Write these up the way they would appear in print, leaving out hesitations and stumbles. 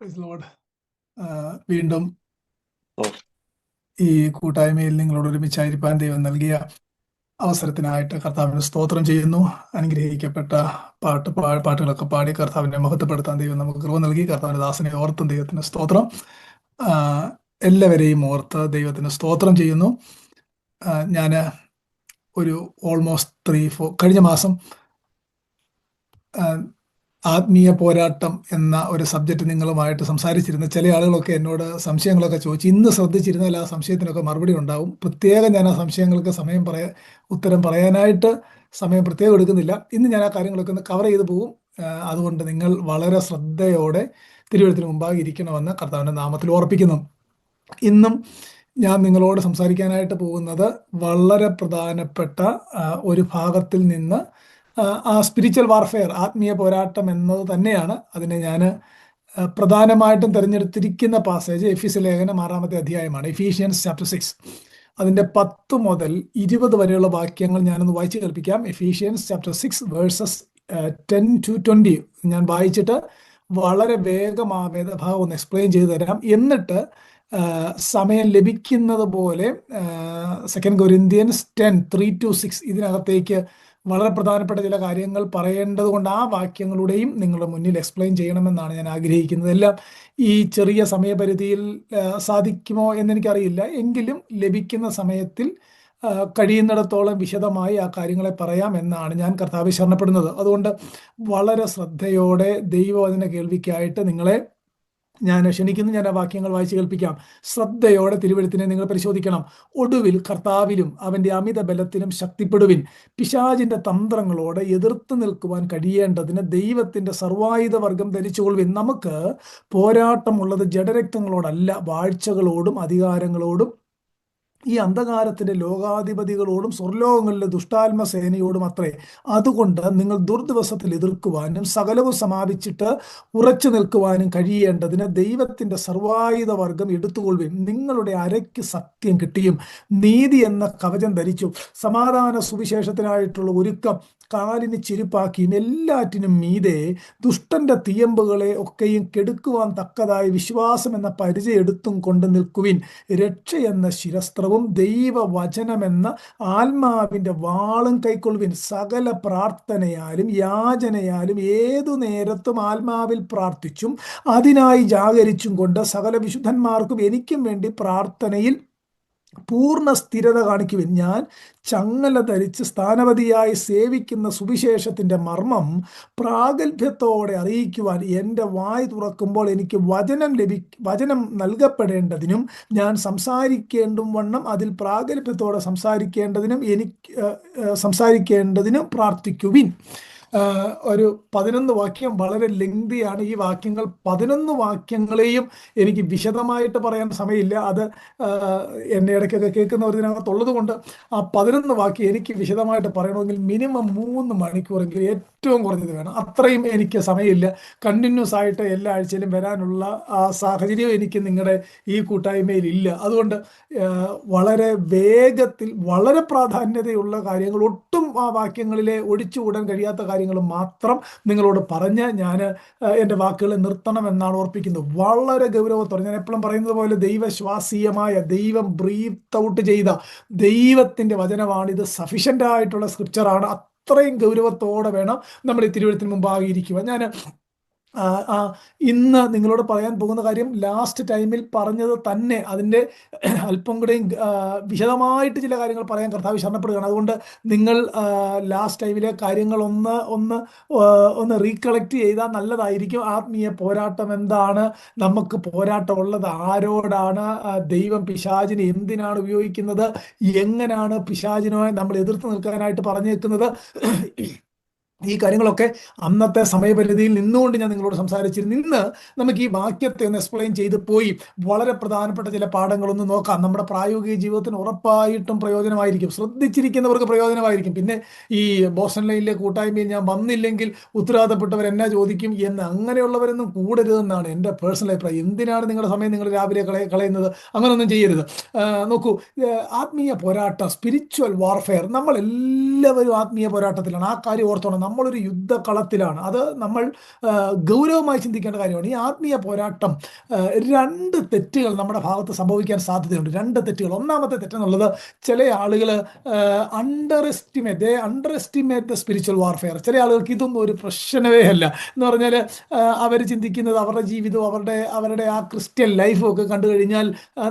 Praise the Lord. വീണ്ടും ഓ ഈ കൂട്ടായ്മയിൽ നിങ്ങളോട് ഒരുമിച്ചായിരിക്കാൻ ദൈവം നൽകിയ അവസരത്തിനായിട്ട് കർത്താവിന് സ്തോത്രം ചെയ്യുന്നു. അനുഗ്രഹിക്കപ്പെട്ട പാട്ടുകളൊക്കെ പാടി കർത്താവിനെ മഹത്വപ്പെടുത്താൻ ദൈവം നമുക്ക് കൃപ നൽകി. കർത്താവിന്റെ ദാസനെ ഓർത്തും ദൈവത്തിന് സ്തോത്രം. എല്ലാവരെയും ഓർത്ത് ദൈവത്തിന് സ്തോത്രം ചെയ്യുന്നു. ഞാൻ ഒരു ഓൾമോസ്റ്റ് 3-4 കഴിഞ്ഞ മാസം ആത്മീയ പോരാട്ടം എന്ന ഒരു സബ്ജക്റ്റ് നിങ്ങളുമായിട്ട് സംസാരിച്ചിരുന്ന ചില ആളുകളൊക്കെ എന്നോട് സംശയങ്ങളൊക്കെ ചോദിച്ചു. ഇന്ന് ശ്രദ്ധിച്ചിരുന്നാൽ ആ സംശയത്തിനൊക്കെ മറുപടി ഉണ്ടാവും. പ്രത്യേകം ഞാൻ ആ സംശയങ്ങൾക്ക് ഉത്തരം പറയാനായിട്ട് സമയം പ്രത്യേകം എടുക്കുന്നില്ല. ഇന്ന് ഞാൻ ആ കാര്യങ്ങളൊക്കെ ഒന്ന് കവർ ചെയ്ത് പോകും. അതുകൊണ്ട് നിങ്ങൾ വളരെ ശ്രദ്ധയോടെ തിരുവഴുത്തിന് മുമ്പാകെ ഇരിക്കണമെന്ന് കർത്താവിൻ്റെ നാമത്തിൽ ഓർപ്പിക്കുന്നു. ഇന്നും ഞാൻ നിങ്ങളോട് സംസാരിക്കാനായിട്ട് പോകുന്നത് വളരെ പ്രധാനപ്പെട്ട ഒരു ഭാഗത്തിൽ നിന്ന് സ്പിരിച്വൽ വാർഫെയർ, ആത്മീയ പോരാട്ടം എന്നത് തന്നെയാണ്. അതിനെ ഞാൻ പ്രധാനമായിട്ടും തിരഞ്ഞെടുത്തിരിക്കുന്ന പാസേജ് എഫീസ്യ ലേഖനം 6-ാമത്തെ അധ്യായമാണ്, എഫീഷ്യൻസ് ചാപ്റ്റർ 6. അതിൻ്റെ 10 മുതൽ 20 വരെയുള്ള വാക്യങ്ങൾ ഞാനൊന്ന് വായിച്ച് കേൾപ്പിക്കാം. എഫീഷ്യൻസ് ചാപ്റ്റർ 6 വേഴ്സസ് 10-20 ഞാൻ വായിച്ചിട്ട് വളരെ വേഗം ആ വേദഭാഗം ഒന്ന് എക്സ്പ്ലെയിൻ ചെയ്തു തരാം. എന്നിട്ട് സമയം ലഭിക്കുന്നത് പോലെ 2 കൊരിന്ത്യൻസ് 10:3-6 ഇതിനകത്തേക്ക് വളരെ പ്രധാനപ്പെട്ട ചില കാര്യങ്ങൾ പറയേണ്ടത് കൊണ്ട് ആ വാക്യങ്ങളുടെയും നിങ്ങളുടെ മുന്നിൽ എക്സ്പ്ലെയിൻ ചെയ്യണമെന്നാണ് ഞാൻ ആഗ്രഹിക്കുന്നത്. എല്ലാം ഈ ചെറിയ സമയപരിധിയിൽ സാധിക്കുമോ എന്നെനിക്കറിയില്ല. എങ്കിലും ലഭിക്കുന്ന സമയത്തിൽ കഴിയുന്നിടത്തോളം വിശദമായി ആ കാര്യങ്ങളെ പറയാം എന്നാണ് ഞാൻ കർത്താവിൽ ശരണപ്പെടുന്നത്. അതുകൊണ്ട് വളരെ ശ്രദ്ധയോടെ ദൈവവചന കേൾവിക്കായിട്ട് നിങ്ങളെ ഞാൻ ക്ഷണിക്കുന്നു. ഞാൻ ആ വാക്യങ്ങൾ വായിച്ച് കേൾപ്പിക്കാം. ശ്രദ്ധയോടെ തിരുവെഴുത്തിനെ നിങ്ങൾ പരിശോധിക്കണം. ഒടുവിൽ കർത്താവിലും അവൻ്റെ അമിത ബലത്തിലും ശക്തിപ്പെടുവിൻ. പിശാചിൻ്റെ തന്ത്രങ്ങളോട് എതിർത്ത് നിൽക്കുവാൻ കഴിയേണ്ടതിന് ദൈവത്തിൻ്റെ സർവായുധ വർഗം ധരിച്ചുകൊള്ളുവിൻ. നമുക്ക് പോരാട്ടമുള്ളത് ജഡരക്തങ്ങളോടല്ല, വാഴ്ചകളോടും അധികാരങ്ങളോടും ഈ അന്ധകാരത്തിൻ്റെ ലോകാധിപതികളോടും സ്വർലോകങ്ങളിലെ ദുഷ്ടാത്മ സേനയോടും അത്രേ. അതുകൊണ്ട് നിങ്ങൾ ദുർദിവസത്തിൽ എതിർക്കുവാനും സകലവും സമാപിച്ചിട്ട് ഉറച്ചു നിൽക്കുവാനും കഴിയേണ്ടതിന് ദൈവത്തിൻ്റെ സർവായുധ വർഗം എടുത്തുകൊള്ളുവിൻ. നിങ്ങളുടെ അരയ്ക്ക് സത്യം കിട്ടിയും നീതി എന്ന കവചം ധരിച്ചു സമാധാന സുവിശേഷത്തിനായിട്ടുള്ള ഒരുക്കം കാലിന് ചെരുപ്പാക്കിയും എല്ലാറ്റിനും മീതെ ദുഷ്ടന്റെ തീയമ്പുകളെ ഒക്കെയും കെടുക്കുവാൻ തക്കതായി വിശ്വാസം എന്ന പരിചയം എടുത്തും കൊണ്ട് നിൽക്കുവിൻ. രക്ഷ എന്ന ശിരസ്ത്രവും ദൈവവചനമെന്ന ആത്മാവിൻ്റെ വാളും കൈക്കൊള്ളുവിൻ. സകല പ്രാർത്ഥനയാലും യാചനയാലും ഏതു നേരത്തും ആത്മാവിൽ പ്രാർത്ഥിച്ചും അതിനായി ജാഗരിച്ചും കൊണ്ട് സകല വിശുദ്ധന്മാർക്കും എനിക്കും വേണ്ടി പ്രാർത്ഥനയിൽ പൂർണ്ണ സ്ഥിരത കാണിക്കുവിൻ. ഞാൻ ചങ്ങല ധരിച്ച് സ്ഥാനപതിയായി സേവിക്കുന്ന സുവിശേഷത്തിൻ്റെ മർമ്മം പ്രാഗൽഭ്യത്തോടെ അറിയിക്കുവാൻ എൻ്റെ വായ് തുറക്കുമ്പോൾ എനിക്ക് വചനം നൽകപ്പെടേണ്ടതിനും ഞാൻ സംസാരിക്കേണ്ടും വണ്ണം അതിൽ പ്രാഗൽഭ്യത്തോടെ സംസാരിക്കേണ്ടതിനും പ്രാർത്ഥിക്കുവിൻ. ഒരു 11 വാക്യം വളരെ ലെങ്തിയാണ്. ഈ വാക്യങ്ങൾ 11 വാക്യങ്ങളെയും എനിക്ക് വിശദമായിട്ട് പറയാൻ സമയമില്ല. അത് എന്നെ ഇടയ്ക്കൊക്കെ കേൾക്കുന്നവർ ഇതിനകത്തുള്ളത് കൊണ്ട് ആ 11 വാക്യം എനിക്ക് വിശദമായിട്ട് പറയണമെങ്കിൽ മിനിമം 3 മണിക്കൂറെങ്കിലും ഏറ്റവും കുറഞ്ഞത് വേണം. അത്രയും എനിക്ക് സമയമില്ല. കണ്ടിന്യൂസ് ആയിട്ട് എല്ലാ ആഴ്ചയിലും വരാനുള്ള ആ സാഹചര്യം എനിക്ക് നിങ്ങളുടെ ഈ കൂട്ടായ്മയിൽ ഇല്ല. അതുകൊണ്ട് വളരെ വേഗത്തിൽ വളരെ പ്രാധാന്യതയുള്ള കാര്യങ്ങൾ, ഒട്ടും ആ വാക്യങ്ങളിലെ ഒഴിച്ചുകൂടാൻ കഴിയാത്ത കാര്യങ്ങൾ മാത്രം നിങ്ങളോട് പറഞ്ഞ് ഞാൻ എൻ്റെ വാക്കുകളെ നിർത്തണമെന്നാണ് ഓർപ്പിക്കുന്നത്. വളരെ ഗൗരവത്തോടെ ഞാൻ എപ്പോഴും പറയുന്നത് പോലെ ദൈവശ്വാസീയമായ, ദൈവം ബ്രീത്ത് ഔട്ട് ചെയ്ത ദൈവത്തിൻ്റെ വചനമാണിത്. സഫിഷ്യൻ്റ് ആയിട്ടുള്ള സ്ക്രിപ്ചറാണ്. അത്രയും ഗൗരവത്തോടെ വേണം നമ്മൾ ഈ തിരുവഴുത്തിന് മുമ്പാകെ ഇരിക്കുക. ഞാൻ ഇന്ന് നിങ്ങളോട് പറയാൻ പോകുന്ന കാര്യം ലാസ്റ്റ് ടൈമിൽ പറഞ്ഞത് തന്നെ അതിൻ്റെ അല്പം കൂടെയും വിശദമായിട്ട് ചില കാര്യങ്ങൾ പറയാൻ കർത്താവ് ശരണപ്പെടുകയാണ്. അതുകൊണ്ട് നിങ്ങൾ ലാസ്റ്റ് ടൈമിലെ കാര്യങ്ങൾ ഒന്ന് റീകളക്ട് ചെയ്താൽ നല്ലതായിരിക്കും. ആത്മീയ പോരാട്ടം എന്താണ്, നമുക്ക് പോരാട്ടമുള്ളത് ആരോടാണ്, ദൈവം പിശാചിനെ എന്തിനാണ് ഉപയോഗിക്കുന്നത്, എങ്ങനെയാണ് പിശാചിനെ നമ്മൾ എതിർത്ത് നിൽക്കാനായിട്ട് പറഞ്ഞേക്കുന്നത്, ഈ കാര്യങ്ങളൊക്കെ അന്നത്തെ സമയപരിധിയിൽ നിന്നുകൊണ്ട് ഞാൻ നിങ്ങളോട് സംസാരിച്ചിരുന്നു. ഇന്ന് നമുക്ക് ഈ വാക്യത്തെ ഒന്ന് എക്സ്പ്ലെയിൻ ചെയ്ത് പോയി വളരെ പ്രധാനപ്പെട്ട ചില പാഠങ്ങളൊന്ന് നോക്കാം. നമ്മുടെ പ്രായോഗിക ജീവിതത്തിന് ഉറപ്പായിട്ടും പ്രയോജനമായിരിക്കും. ശ്രദ്ധിച്ചിരിക്കുന്നവർക്ക് പ്രയോജനമായിരിക്കും. പിന്നെ ഈ ബോസ്റ്റൺ ലൈനിലെ കൂട്ടായ്മയിൽ ഞാൻ വന്നില്ലെങ്കിൽ ഉത്തരവാദപ്പെട്ടവർ എന്നാ ചോദിക്കും എന്ന് അങ്ങനെയുള്ളവരൊന്നും കൂടരുതെന്നാണ് എൻ്റെ പേഴ്സണൽ അഭിപ്രായം. എന്തിനാണ് നിങ്ങളുടെ സമയം നിങ്ങൾ രാവിലെ കളയുന്നത്? അങ്ങനെയൊന്നും ചെയ്യരുത്. നോക്കൂ, ആത്മീയ പോരാട്ടം, സ്പിരിച്വൽ വാർഫെയർ, നമ്മളെല്ലാവരും ആത്മീയ പോരാട്ടത്തിലാണ്. ആ കാര്യം ഓർത്തോണം. നമ്മളൊരു യുദ്ധകളത്തിലാണ്. അത് നമ്മൾ ഗൗരവമായി ചിന്തിക്കേണ്ട കാര്യമാണ്. ഈ ആത്മീയ പോരാട്ടം രണ്ട് തെറ്റുകൾ നമ്മുടെ ഭാഗത്ത് സംഭവിക്കാൻ സാധ്യതയുണ്ട്. രണ്ട് തെറ്റുകൾ. ഒന്നാമത്തെ തെറ്റെന്നുള്ളത്, ചില ആളുകൾ under estimate the spiritual warfare. ചില ആളുകൾക്ക് ഇതൊന്നും ഒരു പ്രശ്നമേ അല്ല എന്ന് പറഞ്ഞാൽ അവർ ചിന്തിക്കുന്നത് അവരുടെ ജീവിതവും അവരുടെ ആ ക്രിസ്ത്യൻ ലൈഫും ഒക്കെ കണ്ടു കഴിഞ്ഞാൽ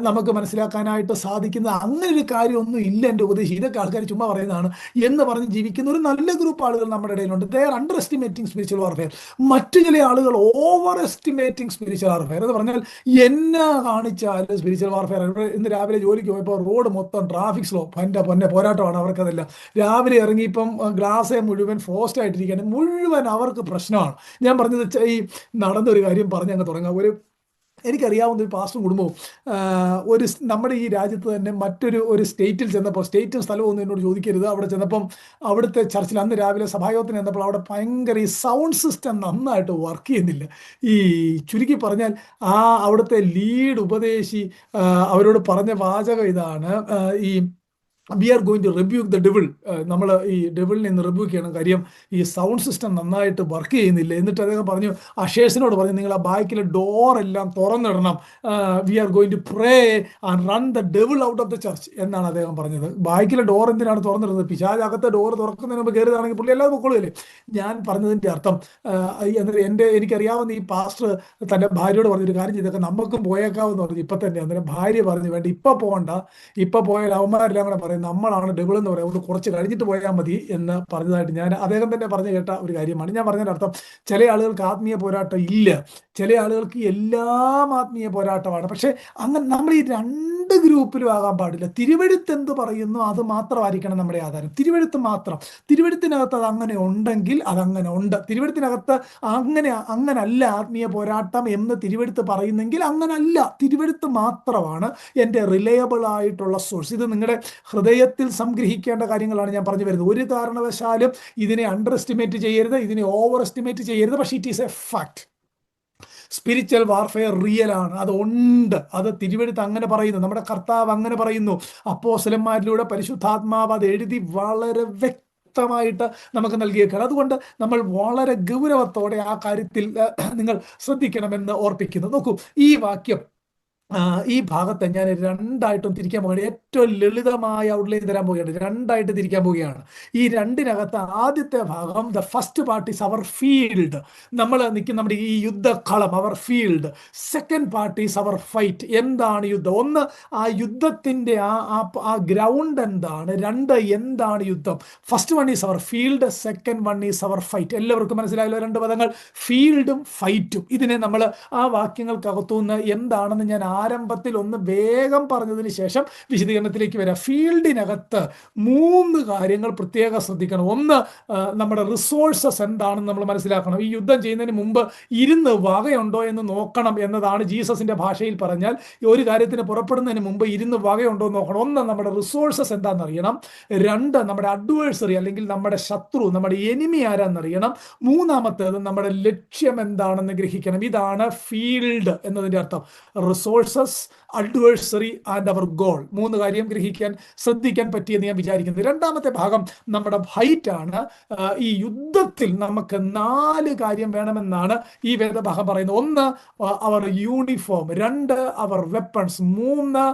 നമുക്ക് മനസ്സിലാക്കാനായിട്ട് സാധിക്കുന്നത് അങ്ങനെ ഒരു കാര്യമൊന്നും ഇല്ല എൻ്റെ ഉപദേശം, ഇതൊക്കെ ആൾക്കാർ ചുമ്മാ പറയുന്നതാണ് എന്ന് പറഞ്ഞ് ജീവിക്കുന്ന ഒരു നല്ല ഗ്രൂപ്പ് ആളുകൾ നമ്മുടെ ഇടയിലുണ്ട്. They are under estimating spiritual warfare. മറ്റു ചില ആളുകൾ ഓവർ എസ്റ്റിമേറ്റിംഗ് സ്പിരിച്വൽ വാർഫെയർ എന്ന് പറഞ്ഞാൽ എന്നാ കാണിച്ചാലും സ്പിരിച്വൽ വാർഫെയർ. ഇന്ന് രാവിലെ ജോലിക്ക് പോയപ്പോൾ റോഡ് മൊത്തം ട്രാഫിക് സ്ലോ, എൻ്റെ പൊന്നെ പോരാട്ടമാണ് അവർക്കതെല്ലാം. രാവിലെ ഇറങ്ങിയപ്പം ഗ്ലാസ് മുഴുവൻ ഫ്രോസ്റ്റ് ആയിട്ടിരിക്കുകയാണ്, മുഴുവൻ അവർക്ക് പ്രശ്നമാണ്. ഞാൻ പറഞ്ഞത് ഈ നടന്നൊരു കാര്യം പറഞ്ഞ് അങ്ങ് തുടങ്ങാം. എനിക്കറിയാവുന്ന ഒരു പാസ്റ്റർ കുടുംബവും നമ്മുടെ ഈ രാജ്യത്ത് തന്നെ ഒരു സ്റ്റേറ്റിൽ ചെന്നപ്പോൾ, സ്റ്റേറ്റും സ്ഥലവും ഒന്നും എന്നോട് ചോദിക്കരുത്, അവിടെ ചെന്നപ്പം അവിടുത്തെ ചർച്ചിൽ അന്ന് രാവിലെ സഭായോഗത്തിന് ചെന്നപ്പോൾ അവിടെ ഭയങ്കര ഈ സൗണ്ട് സിസ്റ്റം നന്നായിട്ട് വർക്ക് ചെയ്യുന്നില്ല. ഈ ചുരുക്കി പറഞ്ഞാൽ അവിടുത്തെ ലീഡ് ഉപദേശി അവരോട് പറഞ്ഞ വാചകം ഇതാണ്, we are going to rebuke the devil. നമ്മൾ ഈ ഡെവിളിനെ ഇന്ന് റിബ്യൂക്ക് ചെയ്യണം, കാര്യം ഈ സൗണ്ട് സിസ്റ്റം നന്നായിട്ട് വർക്ക് ചെയ്യുന്നില്ല. എന്നിട്ട് അദ്ദേഹം പറഞ്ഞു, അഷേഴ്സിനോട് പറഞ്ഞു, നിങ്ങൾ ആ ബാക്കിലെ ഡോറെല്ലാം തുറന്നിടണം, we are going to pray and run the devil out of the church എന്നാണ് അദ്ദേഹം പറഞ്ഞത്. ബാക്കിലെ ഡോർ എന്തിനാണ് തുറന്നിടുന്നത്? പിശാചകത്തെ ഡോർ തുറക്കുന്നതിന് മുമ്പ് കയറിയതാണെങ്കിൽ പുള്ളി അല്ലാതെ പൊക്കോളൂല്ലേ. ഞാൻ പറഞ്ഞതിൻ്റെ അർത്ഥം, എനിക്കറിയാവുന്ന ഈ പാസ്റ്റർ തൻ്റെ ഭാര്യയോട് പറഞ്ഞൊരു കാര്യം ചെയ്തൊക്കെ നമുക്കും പോയേക്കാവെന്ന് പറഞ്ഞു ഇപ്പം തന്നെ. അന്നേരം ഭാര്യ പറഞ്ഞു, വേണ്ട ഇപ്പം പോകണ്ട, ഇപ്പം പോയാൽ അവന്മാരെല്ലാം കൂടെ പറയും നമ്മളാണ് ഡെവിൾ എന്ന് പറയാം, അതുകൊണ്ട് കുറച്ച് കഴിഞ്ഞിട്ട് പോയാൽ മതി എന്ന് പറഞ്ഞതായിട്ട് അദ്ദേഹം തന്നെ പറഞ്ഞു കേട്ട ഒരു കാര്യമാണ്. ഞാൻ പറഞ്ഞതിൻ്റെ അർത്ഥം, ചില ആളുകൾക്ക് ആത്മീയ പോരാട്ടം ഇല്ല, ചില ആളുകൾക്ക് എല്ലാം ആത്മീയ പോരാട്ടമാണ്. പക്ഷെ അങ്ങനെ നമ്മൾ ഈ രണ്ട് ഗ്രൂപ്പിലും ആകാൻ പാടില്ല. തിരുവെഴുത്ത് എന്ത് പറയുന്നു അത് മാത്രമായിരിക്കണം നമ്മുടെ ആധാരം. തിരുവെഴുത്ത് മാത്രം. തിരുവെഴുത്തിനകത്ത് അത് അങ്ങനെ ഉണ്ടെങ്കിൽ അതങ്ങനെ ഉണ്ട്. തിരുവെഴുത്തിനകത്ത് അങ്ങനല്ല ആത്മീയ പോരാട്ടം എന്ന് തിരുവെഴുത്ത് പറയുന്നെങ്കിൽ അങ്ങനല്ല. തിരുവെഴുത്ത് മാത്രമാണ് എൻ്റെ റിലയബിൾ ആയിട്ടുള്ള സോഴ്സ്. ഇത് നിങ്ങളുടെ ഹൃദയത്തിൽ സംഗ്രഹിക്കേണ്ട കാര്യങ്ങളാണ് ഞാൻ പറഞ്ഞു വരുന്നത്. ഒരു കാരണവശാലും ഇതിനെ അണ്ടർ എസ്റ്റിമേറ്റ് ചെയ്യരുത്, ഇതിനെ ഓവർ എസ്റ്റിമേറ്റ് ചെയ്യരുത്. പക്ഷേ it is A fact. Spiritual warfare real ആണ്, അത് ഉണ്ട്. അത് തിരുവെഴുത്ത് അങ്ങനെ പറയുന്നു, നമ്മുടെ കർത്താവ് അങ്ങനെ പറയുന്നു, അപ്പോസ്തലന്മാരിലൂടെ പരിശുദ്ധാത്മാവ് അത് എഴുതി വളരെ വ്യക്തമായിട്ട് നമുക്ക് നൽകിയേക്കാണ്. അതുകൊണ്ട് നമ്മൾ വളരെ ഗൗരവത്തോടെ ആ കാര്യത്തിൽ നിങ്ങൾ ശ്രദ്ധിക്കണമെന്ന് ഓർപ്പിക്കുന്നു. നോക്കൂ, ഈ വാക്യം ഈ ഭാഗത്തെ ഞാൻ രണ്ടായിട്ടും തിരിക്കാൻ പോവുകയാണ്. ഏറ്റവും ലളിതമായ ഔട്ട്ലൈൻ തരാൻ പോവുകയാണ്. രണ്ടായിട്ട് തിരിക്കാൻ പോവുകയാണ്. ഈ രണ്ടിനകത്ത് ആദ്യത്തെ ഭാഗം, the first part is our field. നമ്മൾ നിൽക്കുന്ന നമ്മുടെ ഈ യുദ്ധക്കളം, our field. Second part is our fight. എന്താണ് യുദ്ധം? ഒന്ന്, ആ യുദ്ധത്തിൻ്റെ ആ ഗ്രൗണ്ട് എന്താണ്? രണ്ട്, എന്താണ് യുദ്ധം? First one is our field, second one is our fight. എല്ലാവർക്കും മനസ്സിലായല്ലോ രണ്ട് പദങ്ങൾ, ഫീൽഡും ഫൈറ്റും. ഇതിനെ നമ്മൾ ആ വാക്യങ്ങൾക്കകത്തുനിന്ന് എന്താണെന്ന് ഞാൻ ആരംഭത്തിൽ ഒന്ന് വേഗം പറഞ്ഞതിന് ശേഷം വിശദീകരണത്തിലേക്ക് വരാം. ഫീൽഡിനകത്ത് മൂന്ന് കാര്യങ്ങൾ പ്രത്യേകം ശ്രദ്ധിക്കണം. ഒന്ന്, നമ്മുടെ റിസോഴ്സസ് എന്താണെന്ന് നമ്മൾ മനസ്സിലാക്കണം. ഈ യുദ്ധം ചെയ്യുന്നതിന് മുമ്പ് ഇരുന്ന് വകയുണ്ടോ എന്ന് നോക്കണം എന്നതാണ് ജീസസിന്റെ ഭാഷയിൽ പറഞ്ഞാൽ. ഒരു കാര്യത്തിന് പുറപ്പെടുന്നതിന് മുമ്പ് ഇരുന്ന് വകയുണ്ടോ എന്ന് നോക്കണം. ഒന്ന്, നമ്മുടെ റിസോഴ്സസ് എന്താണെന്ന് അറിയണം. രണ്ട്, നമ്മുടെ അഡ്വേഴ്സറി അല്ലെങ്കിൽ നമ്മുടെ ശത്രു, നമ്മുടെ എനിമി ആരാന്നറിയണം. മൂന്നാമത്തേത്, നമ്മുടെ ലക്ഷ്യം എന്താണെന്ന് ഗ്രഹിക്കണം. ഇതാണ് ഫീൽഡ് എന്നതിൻ്റെ അർത്ഥം. Resources, adversary and our goal. മൂന്ന് കാര്യം ഗ്രഹിക്കാൻ ശ്രദ്ധിക്കാൻ പറ്റിയെന്ന് ഞാൻ വിചാരിക്കുന്നത്. രണ്ടാമത്തെ ഭാഗം നമ്മുടെ ഫൈറ്റ് ആണ്. ഈ യുദ്ധത്തിൽ നമുക്ക് 4 കാര്യം വേണമെന്നാണ് ഈ വേദഭാഗം പറയുന്നത്. ഒന്ന്, അവർ യൂണിഫോം. രണ്ട്, അവർ വെപ്പൺസ്. മൂന്ന്,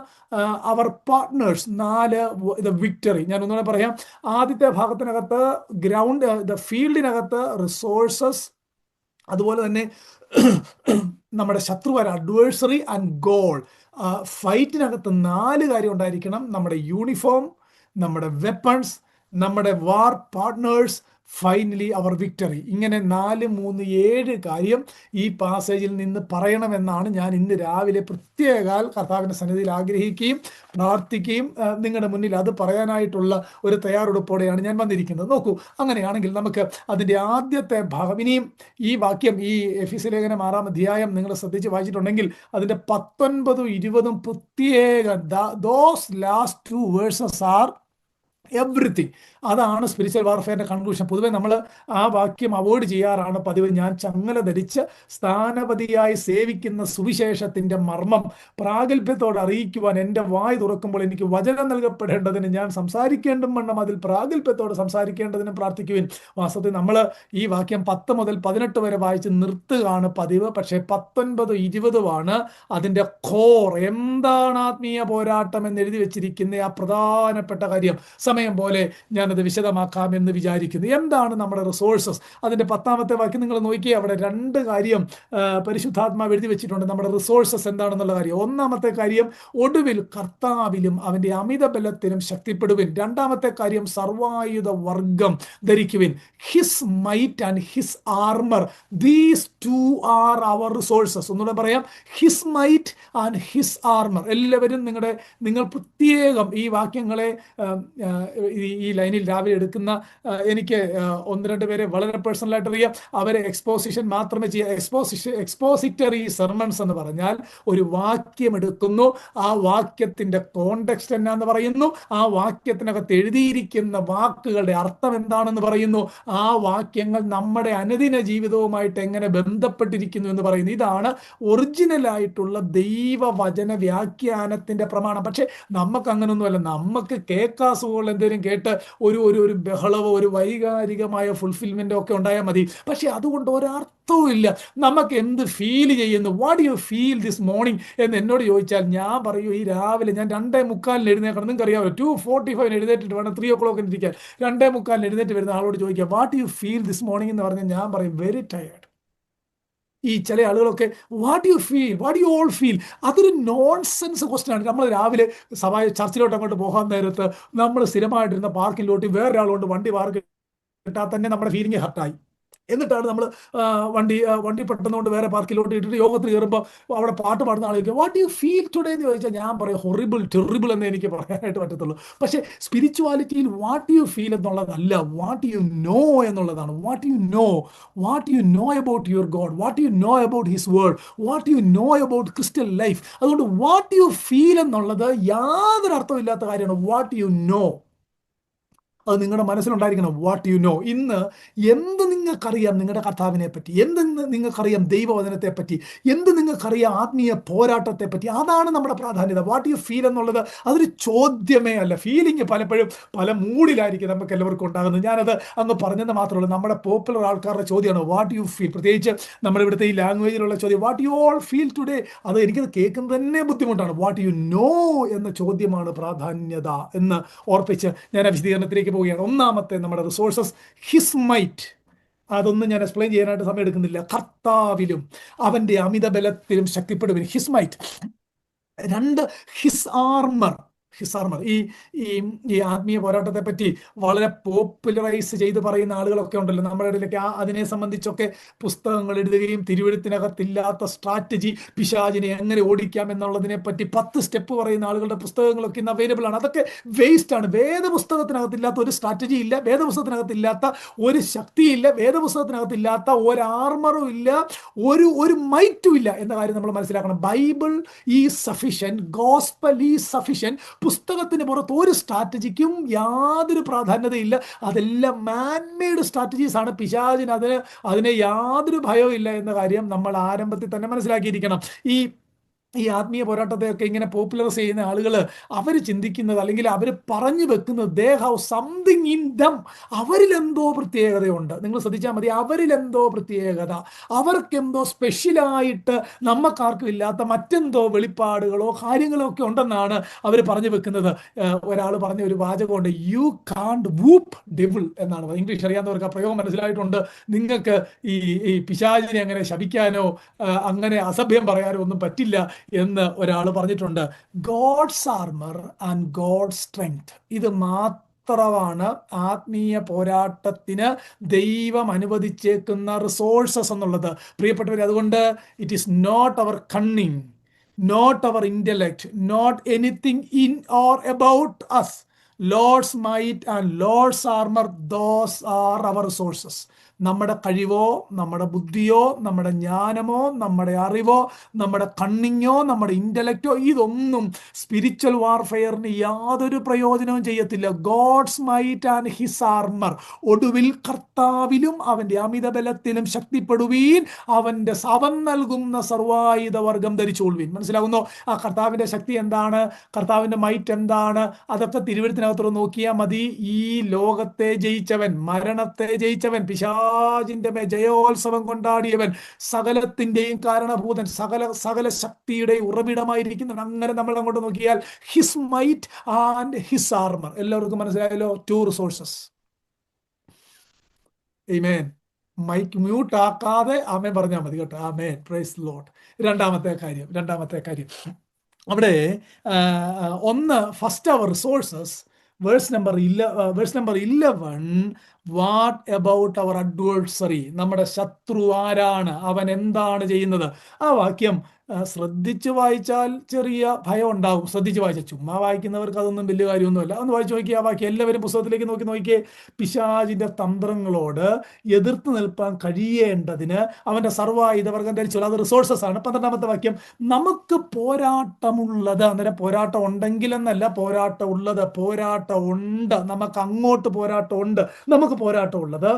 അവർ പാർട്ട്നേഴ്സ്. 4, the victory. ഞാൻ ഒന്നുകൂടെ പറയാം. ആദ്യത്തെ ഭാഗത്തിനകത്ത് ഗ്രൗണ്ട്, ദ ഫീൽഡിനകത്ത് റിസോഴ്സസ്, അതുപോലെ തന്നെ നമ്മുടെ ശത്രുവായ അഡ്വേഴ്സറി ആൻഡ് ഗോൾ. ഫൈറ്റിനകത്ത് 4 കാര്യം ഉണ്ടായിരിക്കണം. നമ്മുടെ യൂണിഫോം, നമ്മുടെ വെപ്പൺസ്, നമ്മുടെ വാർ പാർട്ട്നേഴ്സ്, ഫൈനലി അവർ വിക്ടറി. ഇങ്ങനെ 4, 3, 7 കാര്യം ഈ പാസേജിൽ നിന്ന് പറയണമെന്നാണ് ഞാൻ ഇന്ന് രാവിലെ പ്രത്യേകാൽ കർത്താവിൻ്റെ സന്നിധിയിൽ ആഗ്രഹിക്കുകയും പ്രാർത്ഥിക്കുകയും നിങ്ങളുടെ മുന്നിൽ അത് പറയാനായിട്ടുള്ള ഒരു തയ്യാറെടുപ്പോടെയാണ് ഞാൻ വന്നിരിക്കുന്നത്. നോക്കൂ, അങ്ങനെയാണെങ്കിൽ നമുക്ക് അതിൻ്റെ ആദ്യത്തെ ഭാഗം, ഇനിയും ഈ വാക്യം, ഈ എഫെസ്യ ലേഖനം 6-ാം അധ്യായം നിങ്ങൾ ശ്രദ്ധിച്ച് വായിച്ചിട്ടുണ്ടെങ്കിൽ അതിൻ്റെ 19, 20 പ്രത്യേക, those last 2 verses are everything. അതാണ് സ്പിരിച്വൽ വാർഫെയറിന്റെ കൺക്ലൂഷൻ. പൊതുവെ നമ്മൾ ആ വാക്യം അവോയ്ഡ് ചെയ്യാറാണ് പതിവ്. ഞാൻ ചങ്ങല ധരിച്ച് സ്ഥാനപതിയായി സേവിക്കുന്ന സുവിശേഷത്തിന്റെ മർമ്മം പ്രാഗൽഭ്യത്തോടെ അറിയിക്കുവാൻ എൻ്റെ വായ് തുറക്കുമ്പോൾ എനിക്ക് വചനം നൽകപ്പെടേണ്ടതിന് ഞാൻ സംസാരിക്കേണ്ടും വണ്ണം അതിൽ പ്രാഗൽഭ്യത്തോടെ സംസാരിക്കേണ്ടതിനും പ്രാർത്ഥിക്കുവിൻ. വാസ്തവത്തിൽ നമ്മൾ ഈ വാക്യം 10 മുതൽ 18 വരെ വായിച്ച് നിർത്തുകയാണ് പതിവ്. പക്ഷേ 19, 20 അതിൻ്റെ കോർ. എന്താണ് ആത്മീയ പോരാട്ടം എന്ന് എഴുതി വെച്ചിരിക്കുന്ന ആ പ്രധാനപ്പെട്ട കാര്യം സമയം പോലെ ഞാനത് വിശദമാക്കാമെന്ന് വിചാരിക്കുന്നു. എന്താണ് നമ്മുടെ റിസോഴ്സസ്? അതിൻ്റെ 10ാമത്തെ വാക്യം നിങ്ങൾ നോക്കിയാൽ അവിടെ 2 കാര്യം പരിശുദ്ധാത്മാവ് എഴുതി വെച്ചിട്ടുണ്ട്. നമ്മുടെ റിസോഴ്സസ് എന്താണെന്നുള്ള കാര്യം. 1ാമത്തെ കാര്യം, ഒടുവിൽ കർത്താവിലും അവൻ്റെ അമിത ബലത്തിലും ശക്തിപ്പെടുവിൻ. 2ാമത്തെ കാര്യം, സർവായുധ വർഗം ധരിക്കുവിൻ. His might and his armour, these 2 are our resources. ഒന്നുകൂടെ പറയാം, his might and his armour. എല്ലാവരും നിങ്ങൾ പ്രത്യേകം ഈ വാക്യങ്ങളെ ഈ ലൈനിൽ രാവിലെ എടുക്കുന്ന എനിക്ക് 1-2 പേരെ വളരെ പേഴ്സണലായിട്ട് അറിയാം. അവരെ എക്സ്പോസിഷൻ മാത്രമേ ചെയ്യാം. എക്സ്പോസിറ്ററി സെർമൺസ് എന്ന് പറഞ്ഞാൽ ഒരു വാക്യം എടുക്കുന്നു, ആ വാക്യത്തിന്റെ കോണ്ടെക്സ്റ്റ് എന്നാന്ന് പറയുന്നു, ആ വാക്യത്തിനകത്ത് എഴുതിയിരിക്കുന്ന വാക്കുകളുടെ അർത്ഥം എന്താണെന്ന് പറയുന്നു, ആ വാക്യങ്ങൾ നമ്മുടെ അനുദിന ജീവിതവുമായിട്ട് എങ്ങനെ ബന്ധപ്പെട്ടിരിക്കുന്നു എന്ന് പറയുന്നു. ഇതാണ് ഒറിജിനലായിട്ടുള്ള ദൈവവചന വ്യാഖ്യാനത്തിന്റെ പ്രമാണം. പക്ഷെ നമുക്ക് അങ്ങനൊന്നുമല്ല. നമുക്ക് കേൾക്കാസുകൾ എന്തെങ്കിലും കേട്ട് ഒരു ബഹളവോ ഒരു വൈകാരികമായ ഫുൾഫിൽമെന്റോ ഒക്കെ ഉണ്ടായാൽ മതി. പക്ഷെ അതുകൊണ്ട് ഒരർത്ഥവും ഇല്ല. നമുക്ക് എന്ത് ഫീൽ ചെയ്യുന്നു, what you feel this morning എന്ന് എന്നോട് ചോദിച്ചാൽ ഞാൻ പറയൂ, ഈ രാവിലെ ഞാൻ 2:45 എഴുന്നേക്കണം. നിങ്ങൾക്ക് അറിയാമല്ലോ, 2:45 എഴുന്നേറ്റിട്ട് വേണം 3 o'clock ഇരിക്കാൻ. 2:45 എഴുന്നേറ്റ് വരുന്ന ആളോട് ചോദിക്കുക what you feel this morning എന്ന് പറഞ്ഞാൽ ഞാൻ പറയും വെരി ടയേർഡ്. ഈ ചില ആളുകളൊക്കെ what you feel, what you all feel, അതൊരു നോൺസെൻസ് ക്വസ്റ്റ്യൻ ആണ്. നമ്മൾ രാവിലെ ചർച്ചിലോട്ട് അങ്ങോട്ട് പോകാൻ നേരത്ത് നമ്മൾ സ്ഥിരമായിട്ടിരുന്ന പാർക്കിലോട്ട് വേറൊരാളുകൊണ്ട് വണ്ടി പാർക്ക് ഇട്ടാൽ തന്നെ നമ്മുടെ ഫീലിംഗ് ഹർട്ടായി. എന്നിട്ടാണ് നമ്മൾ വണ്ടി പെട്ടെന്നുകൊണ്ട് വേറെ പാർക്കിലോട്ട് ഇട്ടിട്ട് യോഗത്തിൽ കയറുമ്പോൾ അവിടെ പാട്ട് പാടുന്ന ആളുകൾക്ക് വാട്ട് യു ഫീൽ ടുഡേ എന്ന് ചോദിച്ചാൽ ഞാൻ പറയും ഹൊറിബിൾ, ടെറിബിൾ എന്നേ എനിക്ക് പറയാനായിട്ട് പറ്റത്തുള്ളൂ. പക്ഷേ സ്പിരിച്വാലിറ്റിയിൽ വാട്ട് യു ഫീൽ എന്നുള്ളതല്ല, വാട്ട് യു നോ എന്നുള്ളതാണ്. What you know about your God, what you know about his word, what you know about Christian life. അതുകൊണ്ട് വാട്ട് യു ഫീൽ എന്നുള്ളത് യാതൊരു അർത്ഥമില്ലാത്ത കാര്യമാണ്. വാട്ട് യു നോ, അത് നിങ്ങളുടെ മനസ്സിലുണ്ടായിരിക്കണം. What you know. ഇന്ന് എന്ത് നിങ്ങൾക്കറിയാം നിങ്ങളുടെ കർത്താവിനെ പറ്റി, എന്ത് നിങ്ങൾക്കറിയാം ദൈവവചനത്തെ പറ്റി, എന്ത് നിങ്ങൾക്കറിയാം ആത്മീയ പോരാട്ടത്തെ പറ്റി, അതാണ് നമ്മുടെ പ്രാധാന്യത. വാട്ട് യു ഫീൽ എന്നുള്ളത് അതൊരു ചോദ്യമേ അല്ല. ഫീലിംഗ് പലപ്പോഴും പല മൂഡിലായിരിക്കും നമുക്ക് എല്ലാവർക്കും ഉണ്ടാകുന്നത്. ഞാനത് അങ്ങ് പറഞ്ഞെന്ന് മാത്രമേ ഉള്ളൂ. നമ്മുടെ പോപ്പുലർ ആൾക്കാരുടെ ചോദ്യമാണ് വാട്ട് യു ഫീൽ. പ്രത്യേകിച്ച് നമ്മുടെ ഇവിടുത്തെ ഈ ലാംഗ്വേജിലുള്ള ചോദ്യം what you all feel today, അത് എനിക്കത് കേൾക്കുന്നത് തന്നെ ബുദ്ധിമുട്ടാണ്. വാട്ട് യു നോ എന്ന ചോദ്യമാണ് പ്രാധാന്യത എന്ന് ഓർപ്പിച്ച് ഞാൻ വിശദീകരണത്തിലേക്ക് പോവുകയാണ്. 1ാമത്തെ നമ്മുടെ റിസോഴ്സസ് ഹിസ് മൈറ്റ്. അതൊന്നും ഞാൻ എക്സ്പ്ലെയിൻ ചെയ്യാനായിട്ട് സമയം എടുക്കുന്നില്ല. കർത്താവിലും അവൻ്റെ അമിത ബലത്തിലും ശക്തിപ്പെടുവിൻ. His might. 2, his armour. ഈ ആത്മീയ പോരാട്ടത്തെ പറ്റി വളരെ പോപ്പുലറൈസ് ചെയ്ത് പറയുന്ന ആളുകളൊക്കെ ഉണ്ടല്ലോ നമ്മുടെ ഇടയിലൊക്കെ. അതിനെ സംബന്ധിച്ചൊക്കെ പുസ്തകങ്ങൾ എഴുതുകയും തിരുവെഴുത്തിനകത്തില്ലാത്ത സ്ട്രാറ്റജി, പിശാചിനെ എങ്ങനെ ഓടിക്കാം എന്നുള്ളതിനെ പറ്റി 10 സ്റ്റെപ്പ് പറയുന്ന ആളുകളുടെ പുസ്തകങ്ങളൊക്കെ ഇന്ന് അവൈലബിൾ ആണ്. അതൊക്കെ വേസ്റ്റ് ആണ്. വേദപുസ്തകത്തിനകത്തില്ലാത്ത ഒരു സ്ട്രാറ്റജി ഇല്ല, വേദപുസ്തകത്തിനകത്തില്ലാത്ത ഒരു ശക്തിയില്ല, വേദപുസ്തകത്തിനകത്തില്ലാത്ത ഒരു ആർമറും ഇല്ല, ഒരു മൈറ്റും ഇല്ല എന്ന കാര്യം നമ്മൾ മനസ്സിലാക്കണം. Bible is sufficient, gospel is sufficient. പുസ്തകത്തിന് പുറത്ത് ഒരു സ്ട്രാറ്റജിക്കും യാതൊരു പ്രാധാന്യതയില്ല. അതെല്ലാം മാൻമെയ്ഡ് സ്ട്രാറ്റജീസ് ആണ്. പിശാചിന് അതിനെ യാതൊരു ഭയവും ഇല്ല എന്ന കാര്യം നമ്മൾ ആരംഭത്തിൽ തന്നെ മനസ്സിലാക്കിയിരിക്കണം. ഈ ആത്മീയ പോരാട്ടത്തെയൊക്കെ ഇങ്ങനെ പോപ്പുലറൈസ് ചെയ്യുന്ന ആളുകൾ അവർ ചിന്തിക്കുന്നത്, അല്ലെങ്കിൽ അവർ പറഞ്ഞു വെക്കുന്നത് they have something in them, അവരിലെന്തോ പ്രത്യേകതയുണ്ട്. നിങ്ങൾ ശ്രദ്ധിച്ചാൽ മതി, അവരിലെന്തോ പ്രത്യേകത, അവർക്കെന്തോ സ്പെഷ്യലായിട്ട് നമുക്കാർക്കും ഇല്ലാത്ത മറ്റെന്തോ വെളിപ്പാടുകളോ കാര്യങ്ങളോ ഒക്കെ ഉണ്ടെന്നാണ് അവർ പറഞ്ഞു വെക്കുന്നത്. ഒരാൾ പറഞ്ഞ ഒരു വാചകമുണ്ട്, യു കാണ്ട് വൂപ്പ് ഡെവിൾ എന്നാണ്. ഇംഗ്ലീഷ് അറിയാവുന്നവർക്ക് ആ പ്രയോഗം മനസ്സിലായിട്ടുണ്ട്. നിങ്ങൾക്ക് ഈ പിശാചിനെ അങ്ങനെ ശപിക്കാനോ അങ്ങനെ അസഭ്യം പറയാനോ ഒന്നും പറ്റില്ല എന്ന് ഒരാൾ പറഞ്ഞിട്ടുണ്ട്. God's armour and God's strength, ഇത് മാത്രമാണ് ആത്മീയ പോരാട്ടത്തിന് ദൈവം അനുവദിച്ചേക്കുന്ന റിസോഴ്സസ് എന്നുള്ളത്. പ്രിയപ്പെട്ടവർ, അതുകൊണ്ട് it is not our cunning, not our intellect, not anything in or about us. Lord's might and Lord's armor, those are our resources. നമ്മുടെ കഴിവോ, നമ്മുടെ ബുദ്ധിയോ, നമ്മുടെ ജ്ഞാനമോ, നമ്മുടെ അറിവോ, നമ്മുടെ കണ്ണിങ്ങോ, നമ്മുടെ ഇന്റലക്റ്റോ, ഇതൊന്നും സ്പിരിച്വൽ വാർഫെയറിന് യാതൊരു പ്രയോജനവും ചെയ്യത്തില്ല. God's might and his armour. ഒടുവിൽ കർത്താവിലും അവന്റെ അമിത ബലത്തിലും ശക്തിപ്പെടുവീൻ, അവൻ നൽകുന്ന സർവായുധ വർഗം ധരിച്ചുകൊള്ളുവീൻ. മനസ്സിലാകുന്നോ? ആ കർത്താവിന്റെ ശക്തി എന്താണ്, കർത്താവിന്റെ മൈറ്റ് എന്താണ്? അതൊക്കെ തിരുവഴുത്തിനകത്തോട് നോക്കിയാൽ മതി. ഈ ലോകത്തെ ജയിച്ചവൻ, മരണത്തെ ജയിച്ചവൻ, പിശാചിന്റെ ജയോത്സവം കൊണ്ടാടിയവൻ, സകലത്തിന്റെയും കാരണഭൂതൻ, സകല ശക്തിയുടെയും ഉറവിടമായിരിക്കുന്നവൻ. അങ്ങനെ നമ്മൾ അങ്ങോട്ട് നോക്കിയാൽ his might and his armour. എല്ലാവർക്കും മനസ്സിലായല്ലോ? 2 റിസോഴ്സസ്. ആമേൻ. മൈക്ക് മ്യൂട്ട് ആക്കാതെ ആമേൻ പറഞ്ഞാൽ മതി കേട്ടോ. ആമേൻ. Praise Lord. രണ്ടാമത്തെ കാര്യം അവിടെ ഒന്ന്, first our resources, verse number 11, what about our adversary. നമ്മുടെ ശത്രു ആരാണ്, അവൻ എന്താണ് ചെയ്യുന്നത്? ആ വാക്യം ശ്രദ്ധിച്ച് വായിച്ചാൽ ചെറിയ ഭയം ഉണ്ടാകും. ശ്രദ്ധിച്ച് വായിച്ചാൽ, ചുമ്മാ വായിക്കുന്നവർക്ക് അതൊന്നും വലിയ കാര്യമൊന്നുമല്ല. ഒന്ന് വായിച്ചു നോക്കിയാൽ ആ വാക്യം, എല്ലാവരും പുസ്തകത്തിലേക്ക് നോക്കിയേ. പിശാചിന്റെ തന്ത്രങ്ങളോട് എതിർത്ത് നിൽപ്പാൻ കഴിയേണ്ടതിന് അവന്റെ സർവായുധവർഗം ധരിച്ചുള്ള, അത് റിസോഴ്സസ് ആണ്. 12ാമത്തെ വാക്യം, നമുക്ക് പോരാട്ടമുള്ളത്. അന്നേരം പോരാട്ടം ഉണ്ടെങ്കിലെന്നല്ല, പോരാട്ടം ഉള്ളത്, പോരാട്ടം ഉണ്ട്. നമുക്ക് അങ്ങോട്ട് പോരാട്ടം ഉണ്ട്. നമുക്ക് പോരാട്ടമുള്ളത്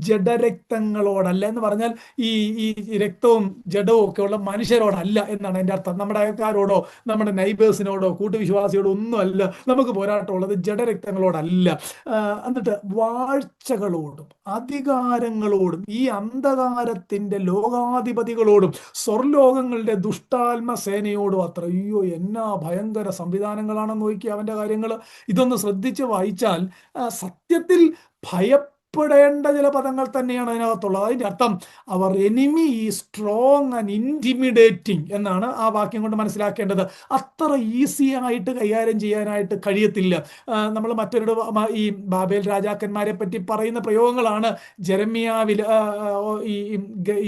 ജഡരക്തങ്ങളോടല്ല എന്ന് പറഞ്ഞാൽ ഈ രക്തവും ജഡവും ഒക്കെ ഉള്ള മനുഷ്യരോടല്ല എന്നാണ് എൻ്റെ അർത്ഥം. നമ്മുടെ അയൽക്കാരോടോ, നമ്മുടെ നൈബേഴ്സിനോടോ, കൂട്ടുവിശ്വാസിയോടോ ഒന്നുമല്ല നമുക്ക് പോരാട്ടമുള്ളത്, ജഡരക്തങ്ങളോടല്ല. എന്നിട്ട് വാഴ്ചകളോടും അധികാരങ്ങളോടും ഈ അന്ധകാരത്തിന്റെ ലോകാധിപതികളോടും സ്വർലോകങ്ങളുടെ ദുഷ്ടാത്മ സേനയോടും അത്ര. അയ്യോ, എന്നാ ഭയങ്കര സംവിധാനങ്ങളാണെന്ന് നോക്കി അവന്റെ കാര്യങ്ങൾ. ഇതൊന്ന് ശ്രദ്ധിച്ച് വായിച്ചാൽ സത്യത്തിൽ ഭയപ്പെടേണ്ട ചില പദങ്ങൾ തന്നെയാണ് അതിനകത്തുള്ളത്. അതിൻ്റെ അർത്ഥം അവർ എനിമി ഈ സ്ട്രോങ് ആൻഡ് ഇൻറ്റിമിഡേറ്റിംഗ് എന്നാണ് ആ വാക്യം കൊണ്ട് മനസ്സിലാക്കേണ്ടത്. അത്ര ഈസി ആയിട്ട് കൈകാര്യം ചെയ്യാനായിട്ട് കഴിയത്തില്ല. നമ്മൾ മറ്റൊരു ഈ ബാബേൽ രാജാക്കന്മാരെ പറ്റി പറയുന്ന പ്രയോഗങ്ങളാണ് ജെറമ്യാവിൽ,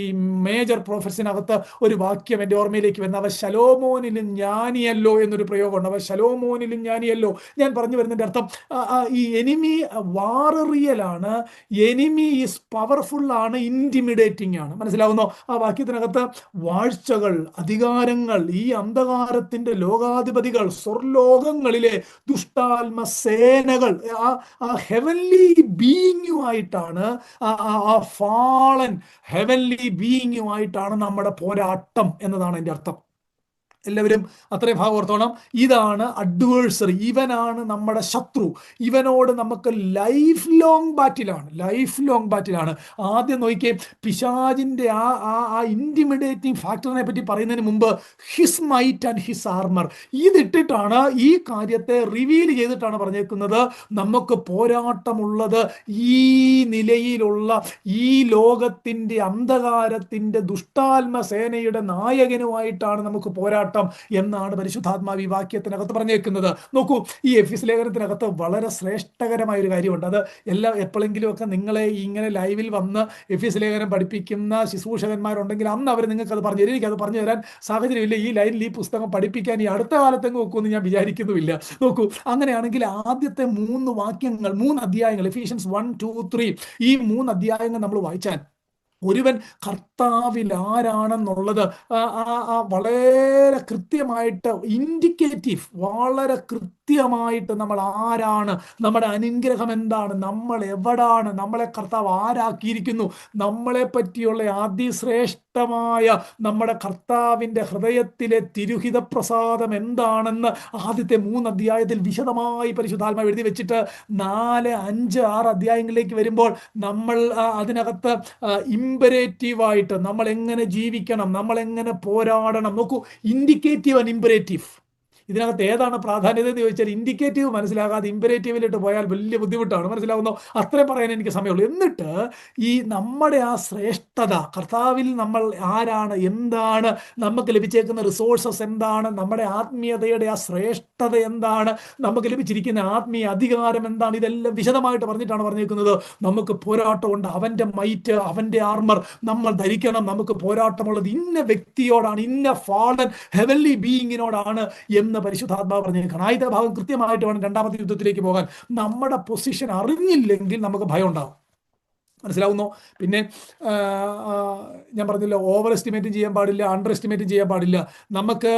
ഈ മേജർ പ്രോഫറ്റ്സിനകത്ത് ഒരു വാക്യം എൻ്റെ ഓർമ്മയിലേക്ക് വരുന്നത്, അവ ശലോമോനിലും ജ്ഞാനിയല്ലോ എന്നൊരു പ്രയോഗമുണ്ട്. അവ ശലോമോനിലും ജ്ഞാനിയല്ലോ. ഞാൻ പറഞ്ഞു വരുന്നതിൻ്റെ അർത്ഥം, ഈ എനിമി വാറിയലാണ്, എനിമി ഈസ് പവർഫുൾ ആണ്, ഇന്റിമിഡേറ്റിംഗ് ആണ്. മനസ്സിലാവുന്നോ? ആ വാക്യത്തിനകത്ത് വാഴ്ചകൾ, അധികാരങ്ങൾ, ഈ അന്ധകാരത്തിന്റെ ലോകാധിപതികൾ, സ്വർലോകങ്ങളിലെ ദുഷ്ടാത്മ സേനകൾ, ആ ഹെവൻലി ബീയിങ്ങുമായിട്ടാണ്, ആ ഫാളൻ ഹെവൻലി ബീയിങ്ങുമായിട്ടാണ് നമ്മുടെ പോരാട്ടം എന്നതാണ് എൻ്റെ അർത്ഥം. എല്ലാവരും അത്രയും ഭാഗം ഓർത്തോണം. ഇതാണ് അഡ്വേഴ്സറി, ഇവനാണ് നമ്മുടെ ശത്രു. ഇവനോട് നമുക്ക് ലൈഫ് ലോങ് ബാറ്റിലാണ്. ആദ്യം നോക്കിയേ, പിശാചിന്റെ ആ ഇന്റിമിഡേറ്റിംഗ് ഫാക്ടറിനെ പറ്റി പറയുന്നതിന് മുമ്പ് his might and his armour ഇതിട്ടിട്ടാണ്, ഈ കാര്യത്തെ റിവീൽ ചെയ്തിട്ടാണ് പറഞ്ഞേക്കുന്നത് നമുക്ക് പോരാട്ടമുള്ളത് ഈ നിലയിലുള്ള, ഈ ലോകത്തിന്റെ അന്ധകാരത്തിന്റെ ദുഷ്ടാത്മ സേനയുടെ നായകനുമായിട്ടാണ് നമുക്ക് പോരാട്ടം എന്നാണ് പരിശുദ്ധാത്മാവ് ഈ വാക്യത്തിനകത്ത് പറഞ്ഞേക്കുന്നത്. നോക്കൂ, ഈ എഫീസ് ലേഖനത്തിനകത്ത് വളരെ ശ്രേഷ്ഠകരമായ ഒരു കാര്യമുണ്ട്. അത് എപ്പോഴെങ്കിലും ഒക്കെ നിങ്ങളെ ഇങ്ങനെ ലൈവിൽ വന്ന് എഫീസ് ലേഖനം പഠിപ്പിക്കുന്ന ശുശ്രൂഷകന്മാരുണ്ടെങ്കിൽ അന്ന് അവർ നിങ്ങൾക്ക് അത് പറഞ്ഞു തരും. എനിക്കത് പറഞ്ഞു തരാൻ സാഹചര്യമില്ല. ഈ ലൈനിൽ ഈ പുസ്തകം പഠിപ്പിക്കാൻ ഈ അടുത്ത കാലത്തെങ്ങും നോക്കുമെന്ന് ഞാൻ വിചാരിക്കുന്നുമില്ല. നോക്കൂ, അങ്ങനെയാണെങ്കിൽ ആദ്യത്തെ 3 വാക്യങ്ങൾ, 3 അധ്യായങ്ങൾ, എഫീഷ്യൻസ് 1, 2, 3, ഈ 3 അധ്യായങ്ങൾ നമ്മൾ വായിച്ചാൽ ഒരുവൻ കർത്താവിൽ ആരാണെന്നുള്ളത് വളരെ കൃത്യമായിട്ട് ഇൻഡിക്കേറ്റീവ്, വളരെ കൃത്യമായിട്ട് നമ്മൾ ആരാണ്, നമ്മുടെ അനുഗ്രഹം എന്താണ്, നമ്മൾ എവിടാണ്, നമ്മളെ കർത്താവ് ആരാക്കിയിരിക്കുന്നു, നമ്മളെ പറ്റിയുള്ള അതിശ്രേഷ്ഠമായ നമ്മുടെ കർത്താവിൻ്റെ ഹൃദയത്തിലെ തിരുഹിത പ്രസാദം എന്താണെന്ന് ആദ്യത്തെ 3 അധ്യായത്തിൽ വിശദമായി പരിശുദ്ധാത്മാവ് എഴുതി വെച്ചിട്ട് 4, 5, 6 അധ്യായങ്ങളിലേക്ക് വരുമ്പോൾ നമ്മൾ അതിനകത്ത് ഇമ്പരേറ്റീവായിട്ട് നമ്മൾ എങ്ങനെ ജീവിക്കണം, നമ്മൾ എങ്ങനെ പോരാടണം. നോക്കൂ, ഇൻഡിക്കേറ്റീവ് ആൻഡ് ഇമ്പരേറ്റീവ്, ഇതിനകത്ത് ഏതാണ് പ്രാധാന്യത എന്ന് ചോദിച്ചാൽ ഇൻഡിക്കേറ്റീവ് മനസ്സിലാകാതെ ഇമ്പരേറ്റീവിലിട്ട് പോയാൽ വലിയ ബുദ്ധിമുട്ടാണ്. മനസ്സിലാവുന്നോ? അത്രയും പറയാൻ എനിക്ക് സമയമുള്ളൂ. എന്നിട്ട് ഈ നമ്മുടെ ആ ശ്രേഷ്ഠത, കർത്താവിൽ നമ്മൾ ആരാണ്, എന്താണ് നമുക്ക് ലഭിച്ചേക്കുന്ന റിസോഴ്സസ് എന്താണ്, നമ്മുടെ ആത്മീയതയുടെ ആ ശ്രേഷ്ഠത എന്താണ്, നമുക്ക് ലഭിച്ചിരിക്കുന്ന ആത്മീയ അധികാരം എന്താണ്, ഇതെല്ലാം വിശദമായിട്ട് പറഞ്ഞിട്ടാണ് പറഞ്ഞിരിക്കുന്നത്. നമുക്ക് പോരാട്ടമുണ്ട്, അവൻ്റെ മൈറ്റ്, അവൻ്റെ ആർമർ നമ്മൾ ധരിക്കണം. നമുക്ക് പോരാട്ടമുള്ളത് ഇന്ന വ്യക്തിയോടാണ്, ഇന്ന ഫാളൻ ഹെവൻലി ബീയിങ്ങിനോടാണ് എന്ന് പരിശുദ്ധാത്മാവ് പറഞ്ഞേക്കണം. ആദ്യത്തെ ഭാഗം കൃത്യമായിട്ട് വേണം രണ്ടാമത്തെ യുദ്ധത്തിലേക്ക് പോകാൻ. നമ്മുടെ പൊസിഷൻ അറിഞ്ഞില്ലെങ്കിൽ നമുക്ക് ഭയം ഉണ്ടാവും. മനസ്സിലാവുന്നോ? പിന്നെ ഞാൻ പറഞ്ഞല്ലോ, ഓവർ എസ്റ്റിമേറ്റും ചെയ്യാൻ പാടില്ല, അണ്ടർ എസ്റ്റിമേറ്റും ചെയ്യാൻ പാടില്ല. നമുക്ക്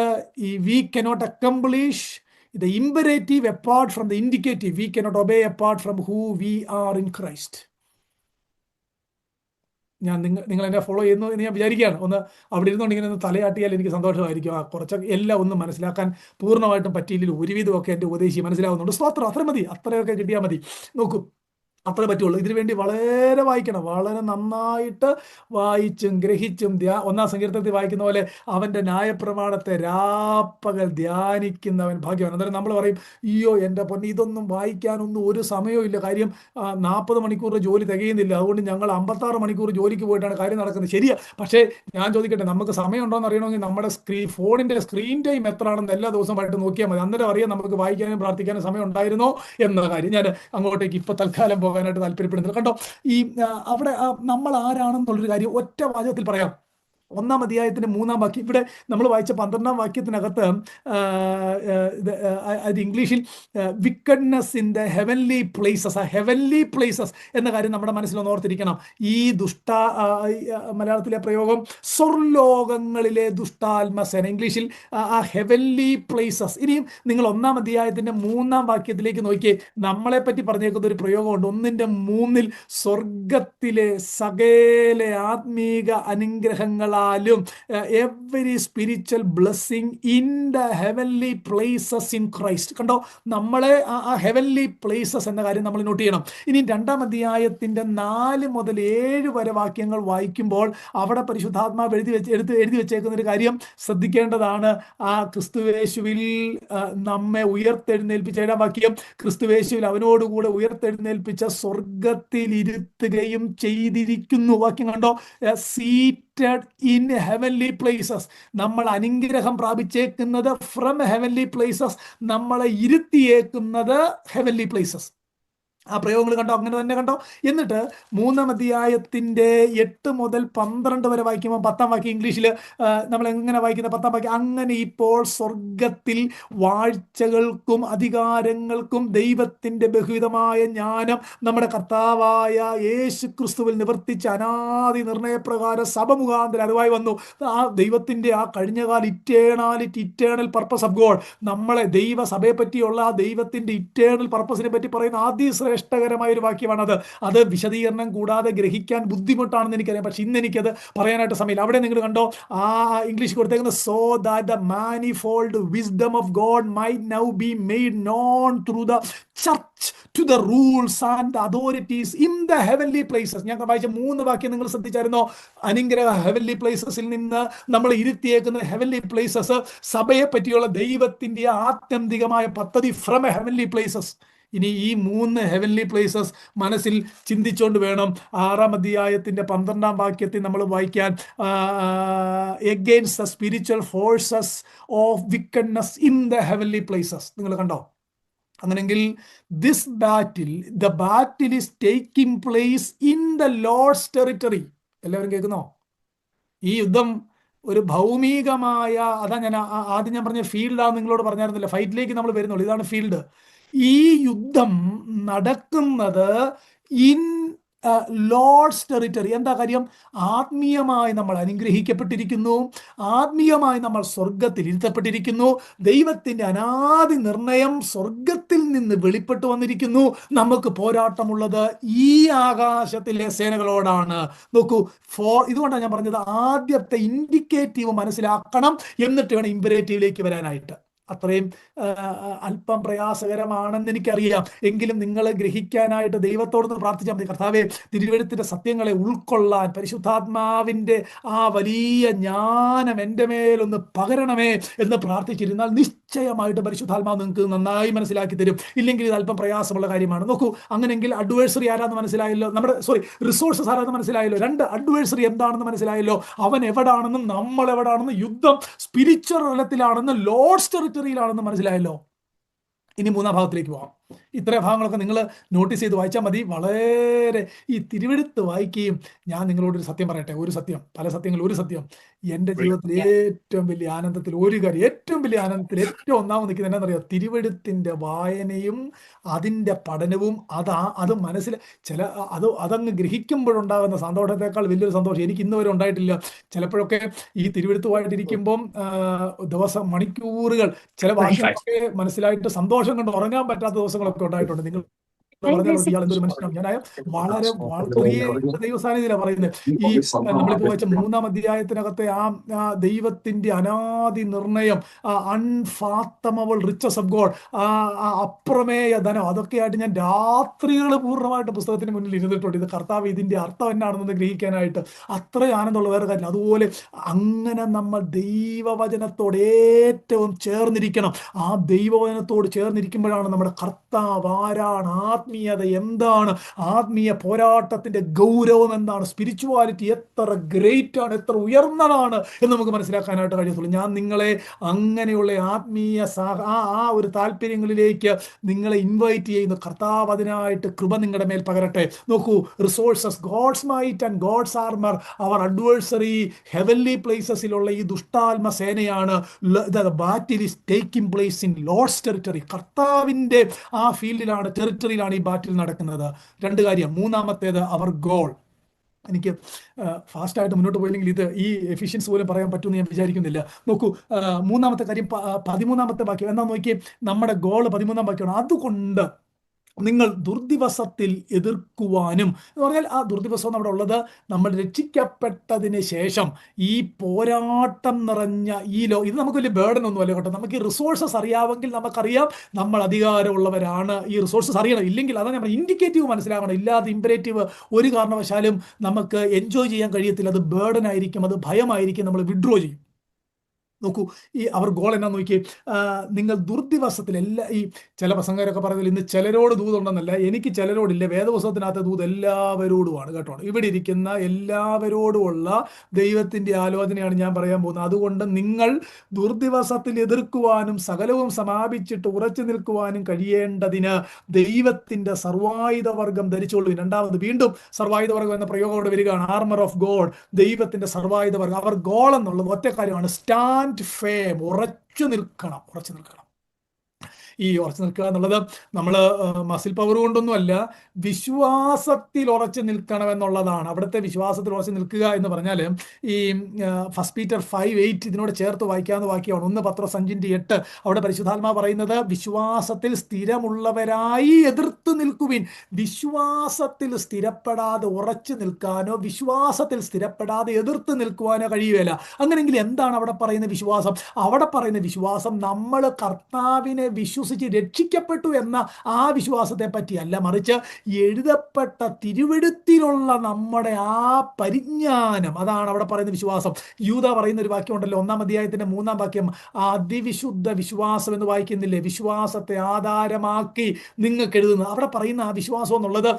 ഈ we cannot accomplish the imperative apart from the indicative. We cannot obey apart from who V are in Christ. നിങ്ങൾ എന്നെ ഫോളോ ചെയ്യുന്നു എന്ന് ഞാൻ വിചാരിക്കുകയാണ്. ഒന്ന് അവിടെ ഇരുന്നുകൊണ്ട് ഇങ്ങനെ ഒന്ന് തലയാട്ടിയാൽ എനിക്ക് സന്തോഷമായിരിക്കും. കുറച്ചൊക്കെ എല്ലാം ഒന്നും മനസ്സിലാക്കാൻ പൂർണ്ണമായിട്ടും പറ്റിയില്ലെങ്കിൽ ഒരുവിധമൊക്കെ എൻ്റെ ഉപദേശി മനസ്സിലാവുന്നുണ്ട്. സ്തോത്രം, അത്ര മതി, അത്രയൊക്കെ കിട്ടിയാൽ മതി. നോക്കൂ, അത്രേ പറ്റുള്ളൂ. ഇതിനു വേണ്ടി വളരെ വായിക്കണം, വളരെ നന്നായിട്ട് വായിച്ചും ഗ്രഹിച്ചും ഒന്നാം സങ്കീർത്തനത്തിൽ വായിക്കുന്ന പോലെ അവൻ്റെ ന്യായപ്രമാണത്തെ രാപ്പകൽ ധ്യാനിക്കുന്നവൻ ഭാഗ്യവാൻ. അന്നേരം നമ്മൾ പറയും, അയ്യോ എൻ്റെ പൊന്നി, ഇതൊന്നും വായിക്കാനൊന്നും ഒരു സമയവും ഇല്ല, കാര്യം 40 മണിക്കൂർ ജോലി തികയുന്നില്ല, അതുകൊണ്ട് ഞങ്ങൾ 56 മണിക്കൂർ ജോലിക്ക് പോയിട്ടാണ് കാര്യം നടക്കുന്നത്. ശരിയാ, പക്ഷേ ഞാൻ ചോദിക്കട്ടെ, നമുക്ക് സമയമുണ്ടോ എന്ന് അറിയണമെങ്കിൽ നമ്മുടെ ഫോണിൻ്റെ സ്ക്രീൻ ടൈം എത്രയാണെന്ന് എല്ലാ ദിവസമായിട്ട് നോക്കിയാൽ മതി. അന്നേരം അറിയാം നമുക്ക് വായിക്കാനും പ്രാർത്ഥിക്കാനും സമയം ഉണ്ടായിരുന്നോ എന്ന കാര്യം. ഞാൻ അങ്ങോട്ടേക്ക് ഇപ്പോൾ തൽക്കാലം പോകാനായിട്ട് താല്പര്യപ്പെടുന്നില്ല. കണ്ടോ, ഈ അവിടെ നമ്മൾ ആരാണെന്നുള്ളൊരു കാര്യം ഒറ്റ വാചകത്തിൽ പറയാം. 1-ാം അധ്യായത്തിന്റെ 3-ാം വാക്യം, ഇവിടെ നമ്മൾ വായിച്ച 12-ാം വാക്യത്തിനകത്ത് അത് ഇംഗ്ലീഷിൽ wickedness in the heavenly places, ആ ഹെവൻലി പ്ലേസസ് എന്ന കാര്യം നമ്മുടെ മനസ്സിലൊന്ന് ഓർത്തിരിക്കണം. ഈ മലയാളത്തിലെ പ്രയോഗം സ്വർലോകങ്ങളിലെ ദുഷ്ടാത്മസേന, ഇംഗ്ലീഷിൽ ആ ഹെവൻലി പ്ലേസസ്. ഇനിയും നിങ്ങൾ 1-ാം അധ്യായത്തിന്റെ 3-ാം വാക്യത്തിലേക്ക് നോക്കിയേ, നമ്മളെ പറ്റി പറഞ്ഞേക്കുന്ന ഒരു പ്രയോഗമുണ്ട്. 1:3 സ്വർഗത്തിലെ സകല ആത്മീക അനുഗ്രഹങ്ങൾ every spiritual blessing in the heavenly places in Christ. കണ്ടോ, നമ്മളെ ആ ഹെവൻലി പ്ലേസസ് എന്ന കാര്യം നമ്മൾ നോട്ട് ചെയ്യണം. ഇനി 2-ാം അധ്യായത്തിന്റെ 4 മുതൽ 7 വരെ വാക്യങ്ങൾ വായിക്കുമ്പോൾ അവിടെ പരിശുദ്ധാത്മാവ് എഴുതി വെച്ചേക്കുന്ന ഒരു കാര്യം ശ്രദ്ധിക്കേണ്ടതാണ്. ആ ക്രിസ്തുവേശുവിൽ നമ്മെ ഉയർത്തെഴുന്നേൽപ്പിച്ച 7-ാം വാക്യം, ക്രിസ്തുവേശുവിൽ അവനോടുകൂടെ ഉയർത്തെഴുന്നേൽപ്പിച്ച സ്വർഗത്തിൽ ഇരുത്തുകയും ചെയ്തിരിക്കുന്നു. വാക്യം കണ്ടോ, in heavenly places. നമ്മൾ അനുഗ്രഹം പ്രാപിച്ചേക്കുന്നത് ഫ്രം ഹെവൻലി പ്ലേസസ്, നമ്മളെ ഇരുത്തിയേക്കുന്നത് ഹെവൻലി പ്ലേസസ്. ആ പ്രയോഗങ്ങൾ കണ്ടോ, അങ്ങനെ തന്നെ കണ്ടോ. എന്നിട്ട് 3-ാം അധ്യായത്തിന്റെ 8 മുതൽ 12 വരെ വായിക്കുമ്പോൾ 10-ാം വാക്യം ഇംഗ്ലീഷിൽ നമ്മൾ എങ്ങനെ വായിക്കുന്ന 10-ാം വാക്യം, അങ്ങനെ ഇപ്പോൾ സ്വർഗത്തിൽ വാഴ്ചകൾക്കും അധികാരങ്ങൾക്കും ദൈവത്തിന്റെ ബഹുവിധമായ ജ്ഞാനം നമ്മുടെ കർത്താവായ യേശു ക്രിസ്തുവിൽ നിവർത്തിച്ച അനാദി നിർണയപ്രകാരം സഭ മുഖാന്തരം അറിവായി വന്നു. ആ ദൈവത്തിന്റെ ആ കഴിഞ്ഞകാല ഇറ്റേണൽ പർപ്പസ് ഓഫ് ഗോഡ്, നമ്മളെ ദൈവസഭയെ പറ്റിയുള്ള ആ ദൈവത്തിന്റെ ഇറ്റേണൽ പർപ്പസിനെ പറ്റി പറയുന്ന ആദ്യ ശ്രേഷ്ഠകരമായ ഒരു വാക്യമാണത്. അത് വിശദീകരണം കൂടാതെ ഗ്രഹിക്കാൻ ബുദ്ധിമുട്ടാണെന്ന് എനിക്കറിയാം, പക്ഷെ ഇന്ന് എനിക്കത് പറയാനായിട്ട് സമയമില്ല. അവിടെ നിങ്ങൾ കണ്ടോ, ആ ഇംഗ്ലീഷ് കൊടുത്തേക്കുന്നത്, so that the manifold wisdom of God might now be made known through the church to the rules and the authorities in the heavenly places. ഞാൻ വായിച്ച 3 വാക്യം നിങ്ങൾ ശ്രദ്ധിച്ചായിരുന്നോ? അനുഗ്രഹ ഹെവൻലി പ്ലേസസിൽ നിന്ന് നമ്മൾ ഇരുത്തിയേക്കുന്ന ഹെവൻലി പ്ലേസസ്, സഭയെ പറ്റിയുള്ള ദൈവത്തിന്റെ ആത്യന്തികമായ പദ്ധതി ഫ്രം ഹെവൻലി പ്ലേസസ്. ഇനി ഈ 3 ഹെവൻലി പ്ലേസസ് മനസ്സിൽ ചിന്തിച്ചുകൊണ്ട് വേണം 6-ാം അധ്യായത്തിന്റെ 12-ാം വാക്യത്തിൽ നമ്മൾ വായിക്കാൻ, against the spiritual forces of wickedness in the heavenly places. നിങ്ങൾ കണ്ടോ? അങ്ങനെങ്കിൽ the battle is taking place in the Lord's territory. എല്ലാവരും കേൾക്കുന്നോ? ഈ യുദ്ധം ഒരു ഭൗമികമായ, അതാ ഞാൻ ആദ്യം ഞാൻ പറഞ്ഞ ഫീൽഡാന്ന് നിങ്ങളോട് പറഞ്ഞായിരുന്നില്ല, ഫൈറ്റിലേക്ക് നമ്മൾ വരുന്നുള്ളൂ, ഇതാണ് ഫീൽഡ്. ഈ യുദ്ധം നടക്കുന്നത് ഇൻ ലോർഡ്സ് ടെറിട്ടറി. എന്താ കാര്യം? ആത്മീയമായി നമ്മൾ അനുഗ്രഹിക്കപ്പെട്ടിരിക്കുന്നു, ആത്മീയമായി നമ്മൾ സ്വർഗത്തിൽ ഇരുത്തപ്പെട്ടിരിക്കുന്നു, ദൈവത്തിന്റെ അനാദി നിർണയം സ്വർഗത്തിൽ നിന്ന് വെളിപ്പെട്ടു വന്നിരിക്കുന്നു. നമുക്ക് പോരാട്ടമുള്ളത് ഈ ആകാശത്തിലെ സേനകളോടാണ്. നോക്കൂ, ഇതുകൊണ്ടാണ് ഞാൻ പറഞ്ഞത്, ആദ്യത്തെ ഇൻഡിക്കേറ്റീവ് മനസ്സിലാക്കണം, എന്നിട്ട് വേണം ഇമ്പരേറ്റീവിലേക്ക് വരാനായിട്ട്. അത്രയും അല്പം പ്രയാസകരമാണെന്ന് എനിക്കറിയാം, എങ്കിലും നിങ്ങൾ ഗ്രഹിക്കാനായിട്ട് ദൈവത്തോടൊന്ന് പ്രാർത്ഥിച്ചാൽ മതി. കർത്താവേ, തിരുവെഴുത്തിന്റെ സത്യങ്ങളെ ഉൾക്കൊള്ളാൻ പരിശുദ്ധാത്മാവിന്റെ ആ വലിയ ജ്ഞാനം എൻ്റെ മേലൊന്ന് പകരണമേ എന്ന് പ്രാർത്ഥിച്ചിരുന്നാൽ നിശ്ചയമായിട്ട് പരിശുദ്ധാത്മാവ് നിങ്ങൾക്ക് നന്നായി മനസ്സിലാക്കി തരും. ഇല്ലെങ്കിൽ ഇത് അല്പം പ്രയാസമുള്ള കാര്യമാണ്. നോക്കൂ, അങ്ങനെയെങ്കിൽ അഡ്വേഴ്സറി ആരാന്ന് മനസ്സിലായല്ലോ, റിസോഴ്സസ് ആരാന്ന് മനസ്സിലായല്ലോ, 2 അഡ്വേഴ്സറി എന്താണെന്ന് മനസ്സിലായല്ലോ, അവൻ എവിടാണെന്നും നമ്മൾ എവിടാണെന്നും, യുദ്ധം സ്പിരിച്വൽ തലത്തിലാണെന്നും ലോർഡ്സ് ടെറിട്ടറിയിലാണെന്ന് മനസ്സിലായല്ലോ. ഇനി 3-ാം ഭാഗത്തിലേക്ക് പോകാം. ഇത്രയും ഭാഗങ്ങളൊക്കെ നിങ്ങൾ നോട്ടീസ് ചെയ്ത് വായിച്ചാൽ മതി. വളരെ ഈ തിരുവെഴുത്ത് വായിക്കുകയും, ഞാൻ നിങ്ങളോടൊരു സത്യം പറയട്ടെ, ഒരു സത്യം, പല സത്യങ്ങൾ, ഒരു സത്യം. എൻ്റെ ജീവിതത്തിൽ ഏറ്റവും വലിയ ആനന്ദത്തിൽ ഒരു കാര്യം, ഏറ്റവും വലിയ ആനന്ദത്തിൽ ഏറ്റവും ഒന്നാമത് നിൽക്കുന്നത് എന്നാണെന്നറിയാം, തിരുവെഴുത്തിൻ്റെ വായനയും അതിൻ്റെ പഠനവും. അത് മനസ്സിൽ അതങ്ങ് ഗ്രഹിക്കുമ്പോഴുണ്ടാകുന്ന സന്തോഷത്തെക്കാൾ വലിയൊരു സന്തോഷം എനിക്ക് ഇന്ന് വരെ ഉണ്ടായിട്ടില്ല. ചിലപ്പോഴൊക്കെ ഈ തിരുവെഴുത്തുമായിട്ടിരിക്കുമ്പം ദിവസം മണിക്കൂറുകൾ ചില വാക്യങ്ങളൊക്കെ മനസ്സിലായിട്ട് സന്തോഷം കൊണ്ട് ഉറങ്ങാൻ പറ്റാത്ത ദിവസങ്ങളൊക്കെ ഉണ്ടായിട്ടുണ്ട്. നിങ്ങൾ പറഞ്ഞാൽ ഇയാൾ എന്തൊരു മനുഷ്യനാണ്. ഞാൻ വളരെ ദൈവസാന്നിധ്യത്തിലാണ് പറയുന്നത്. ഈ നമ്മളിപ്പോ വെച്ച 3-ാം അധ്യായത്തിനകത്തെ ആ ദൈവത്തിന്റെ അനാദി നിർണയം, അൺഫാത്തമബിൾ റിച്ചസ് ഓഫ് ഗോഡ്, അപ്രമേയ ധനം, അതൊക്കെയായിട്ട് ഞാൻ രാത്രികൾ പൂർണ്ണമായിട്ട് പുസ്തകത്തിന് മുന്നിൽ ഇരുന്നിട്ടുണ്ട്. ഇത് കർത്താവ് ഇതിന്റെ അർത്ഥം എന്നാണെന്ന് ഗ്രഹിക്കാനായിട്ട് അത്രയും ആനന്ദമുള്ള വേറെ കാര്യം. അതുപോലെ അങ്ങനെ നമ്മൾ ദൈവവചനത്തോട് ഏറ്റവും ചേർന്നിരിക്കണം. ആ ദൈവവചനത്തോട് ചേർന്നിരിക്കുമ്പോഴാണ് നമ്മുടെ കർത്താവ് ആരാണ്, ആത്മീയത എന്താണ്, ആത്മീയ പോരാട്ടത്തിന്റെ ഗൗരവം എന്താണ്, സ്പിരിച്വാലിറ്റി എത്ര ഗ്രേറ്റ് ആണ്, എത്ര ഉയർന്നതാണ് എന്ന് നമുക്ക് മനസ്സിലാക്കാനായിട്ട് കഴിയത്തുള്ളൂ. ഞാൻ നിങ്ങളെ അങ്ങനെയുള്ള ആത്മീയ ആ ഒരു താല്പര്യങ്ങളിലേക്ക് നിങ്ങളെ ഇൻവൈറ്റ് ചെയ്യുന്നു. കർത്താവ് അതിനായിട്ട് കൃപ നിങ്ങളുടെ മേൽ പകരട്ടെ. നോക്കൂ, resources, God's might and God's armour, our adversary heavenly പ്ലേസസിലുള്ള ഈ ദുഷ്ടാത്മ സേനയാണ്. Battle is taking place in Lord's territory. കർത്താവിന്റെ ആ ഫീൽഡിലാണ്, ടെറിട്ടറിയിലാണ് ഈ ബാറ്റിൽ നടക്കുന്നത്. രണ്ട് കാര്യം. മൂന്നാമത്തേത് അവർ ഗോൾ. എനിക്ക് ഫാസ്റ്റായിട്ട് മുന്നോട്ട് പോയില്ലെങ്കിൽ ഇത് ഈ എഫിഷ്യൻസി പോലും പറയാൻ പറ്റുമെന്ന് ഞാൻ വിചാരിക്കുന്നില്ല. നോക്കൂ, മൂന്നാമത്തെ കാര്യം 13-ാമത്തെ വാക്യം എന്താ നോക്കിയേ, നമ്മുടെ ഗോൾ 13-ാം വാക്യമാണ്. അതുകൊണ്ട് നിങ്ങൾ ദുർദിവസത്തിൽ എതിർക്കുവാനും എന്ന് പറഞ്ഞാൽ, ആ ദുർദിവസം അവിടെ ഉള്ളത് നമ്മൾ രക്ഷിക്കപ്പെട്ടതിന് ശേഷം ഈ പോരാട്ടം നിറഞ്ഞ ഇത് നമുക്ക് വലിയ ബേർഡൻ ഒന്നുമല്ല കേട്ടോ. നമുക്ക് ഈ റിസോഴ്സസ് അറിയാമെങ്കിൽ നമുക്കറിയാം നമ്മൾ അധികാരമുള്ളവരാണ്. ഈ റിസോഴ്സസ് അറിയണം, ഇല്ലെങ്കിൽ അതാണ് നമ്മൾ ഇൻഡിക്കേറ്റീവ് മനസ്സിലാക്കണം. ഇല്ലാതെ ഇമ്പരേറ്റീവ് ഒരു കാരണവശാലും നമുക്ക് എൻജോയ് ചെയ്യാൻ കഴിയത്തില്ല. അത് ബേർഡൻ ആയിരിക്കും, അത് ഭയമായിരിക്കും, നമ്മൾ വിഡ്രോ ചെയ്യും. നോക്കൂ, ഈ അവർ ഗോൾ എന്നാ നോക്കി, നിങ്ങൾ ദുർദിവസത്തിൽ ഈ ചില പ്രസംഗരൊക്കെ പറയുന്നത് ഇന്ന് ചിലരോട് ദൂതുണ്ടെന്നല്ല, എനിക്ക് ചിലരോടില്ല. വേദപുസ്തകത്തിനകത്ത് ദൂത് എല്ലാവരോടുമാണ് കേട്ടോ. ഇവിടെ ഇരിക്കുന്ന എല്ലാവരോടുമുള്ള ദൈവത്തിന്റെ ആലോചനയാണ് ഞാൻ പറയാൻ പോകുന്നത്. അതുകൊണ്ട് നിങ്ങൾ ദുർദിവസത്തിൽ എതിർക്കുവാനും സകലവും സമാപിച്ചിട്ട് ഉറച്ചു നിൽക്കുവാനും കഴിയേണ്ടതിന് ദൈവത്തിന്റെ സർവായുധവർഗം ധരിച്ചോളൂ. രണ്ടാമത് വീണ്ടും സർവായുധവർഗം എന്ന പ്രയോഗം ഇവിടെ വരികയാണ്. ആർമർ ഓഫ് ഗോഡ്, ദൈവത്തിന്റെ സർവായുധവർഗം. അവർ ഗോൾ എന്നുള്ളത് ഒറ്റ കാര്യമാണ്, സ്റ്റാൻഡ് ഫേം, ഉറച്ചു നിൽക്കണം. ഈ ഉറച്ചു നിൽക്കുക എന്നുള്ളത് നമ്മൾ മസിൽ പവർ കൊണ്ടൊന്നുമല്ല, വിശ്വാസത്തിൽ ഉറച്ചു നിൽക്കണം എന്നുള്ളതാണ്. അവിടുത്തെ വിശ്വാസത്തിൽ ഉറച്ചു നിൽക്കുക എന്ന് പറഞ്ഞാൽ ഈ 1 പീറ്റർ 5:8 ഇതിനോട് ചേർത്ത് വായിക്കാവുന്ന വാക്യമാണ്. 1 പത്രോസ് 5:8 അവിടെ പരിശുദ്ധാത്മാ പറയുന്നത്, വിശ്വാസത്തിൽ സ്ഥിരമുള്ളവരായി എതിർത്ത് നിൽക്കുവിൻ. വിശ്വാസത്തിൽ സ്ഥിരപ്പെടാതെ ഉറച്ചു നിൽക്കാനോ വിശ്വാസത്തിൽ സ്ഥിരപ്പെടാതെ എതിർത്ത് നിൽക്കുവാനോ കഴിയുകയില്ല. അങ്ങനെയെങ്കിൽ എന്താണ് അവിടെ പറയുന്ന വിശ്വാസം? അവിടെ പറയുന്ന വിശ്വാസം നമ്മൾ കർത്താവിനെ വിശ്വസിച്ച് രക്ഷിക്കപ്പെട്ടു എന്ന ആ വിശ്വാസത്തെ പറ്റിയല്ല, മറിച്ച് എഴുതപ്പെട്ട തിരുവെഴുത്തിലുള്ള നമ്മുടെ ആ പരിജ്ഞാനം, അതാണ് അവിടെ പറയുന്ന വിശ്വാസം. യൂദാ പറയുന്ന ഒരു വാക്യം ഉണ്ടല്ലോ, 1-ാം അധ്യായത്തിന്റെ 3-ാം വാക്യം, അതിവിശുദ്ധ വിശ്വാസം എന്ന് വായിക്കുന്നില്ലേ? വിശ്വാസത്തെ ആധാരമാക്കി നിങ്ങൾക്ക് എഴുതുന്നത്. അവിടെ പറയുന്ന ആ വിശ്വാസം എന്നുള്ളത്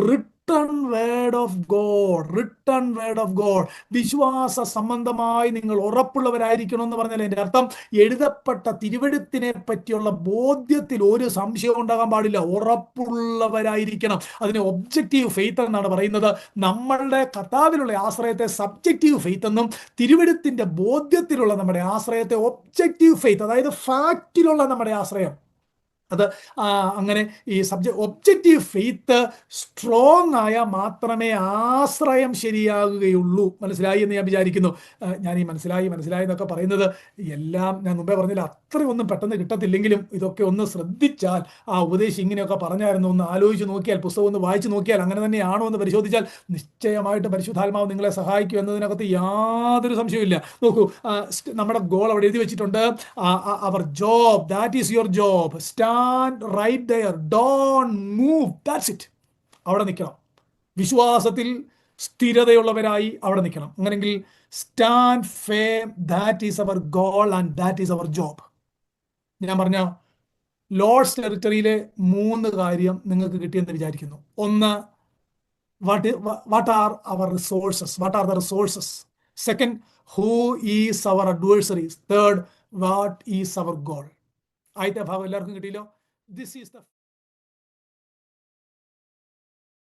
റിട്ടൺ വേർഡ് ഓഫ് ഗോഡ്, വിശ്വാസ സംബന്ധമായി നിങ്ങൾ ഉറപ്പുള്ളവരായിരിക്കണം എന്ന് പറഞ്ഞാൽ എൻ്റെ അർത്ഥം, എഴുതപ്പെട്ട തിരുവെഴുത്തിനെ പറ്റിയുള്ള ബോധ്യത്തിൽ ഒരു സംശയവും ഉണ്ടാകാൻ പാടില്ല, ഉറപ്പുള്ളവരായിരിക്കണം. അതിനെ ഒബ്ജക്റ്റീവ് ഫെയ്ത്ത് എന്നാണ് പറയുന്നത്. നമ്മളുടെ കർത്താവിലുള്ള ആശ്രയത്തെ സബ്ജക്റ്റീവ് ഫെയ്ത്ത് എന്നും, തിരുവെഴുത്തിന്റെ ബോധ്യത്തിലുള്ള നമ്മുടെ ആശ്രയത്തെ ഒബ്ജക്റ്റീവ് ഫെയ്ത്ത്, അതായത് ഫാക്റ്റിലുള്ള നമ്മുടെ ആശ്രയം, അത് അങ്ങനെ ഈ ഒബ്ജക്റ്റീവ് ഫെയ്ത്ത് സ്ട്രോങ് ആയാൽ മാത്രമേ ആശ്രയം ശരിയാകുകയുള്ളൂ. മനസ്സിലായി എന്ന് ഞാൻ വിചാരിക്കുന്നു. ഞാൻ ഈ മനസ്സിലായി എന്നൊക്കെ പറയുന്നത് എല്ലാം ഞാൻ മുമ്പേ പറഞ്ഞില്ല, അത്രയൊന്നും പെട്ടെന്ന് കിട്ടത്തില്ലെങ്കിലും ഇതൊക്കെ ഒന്ന് ശ്രദ്ധിച്ചാൽ, ആ ഉപദേശം ഇങ്ങനെയൊക്കെ പറഞ്ഞായിരുന്നു ഒന്ന് ആലോചിച്ച് നോക്കിയാൽ, പുസ്തകം ഒന്ന് വായിച്ചു നോക്കിയാൽ, അങ്ങനെ തന്നെയാണോ എന്ന് പരിശോധിച്ചാൽ നിശ്ചയമായിട്ട് പരിശുദ്ധാത്മാവ് നിങ്ങളെ സഹായിക്കും എന്നതിനകത്ത് യാതൊരു സംശയമില്ല. നോക്കൂ, നമ്മുടെ ഗോൾ അവിടെ എഴുതി വെച്ചിട്ടുണ്ട്. Our job, that is your job. Stand right there, don't move, that's it. അവിടെ നിൽക്കണം. വിശ്വാസത്തിൽ സ്ഥിരതയുള്ളവരായി അവിടെ നിൽക്കണം. അങ്ങനെങ്കിൽ stand firm, that is our goal and that is our job. ഞാൻ പറഞ്ഞ ലോർഡ്സ് ടെറിട്ടറിയിലെ 3 കാര്യം നിങ്ങൾക്ക് കിട്ടിയെന്ന് വിചാരിക്കുന്നു. ഒന്ന്, what are our resources? What are the resources? Second, who is our adversaries? Third, what is our goal? ആദ്യത്തെ ഭാഗം എല്ലാവർക്കും കിട്ടിയല്ലോ. This is the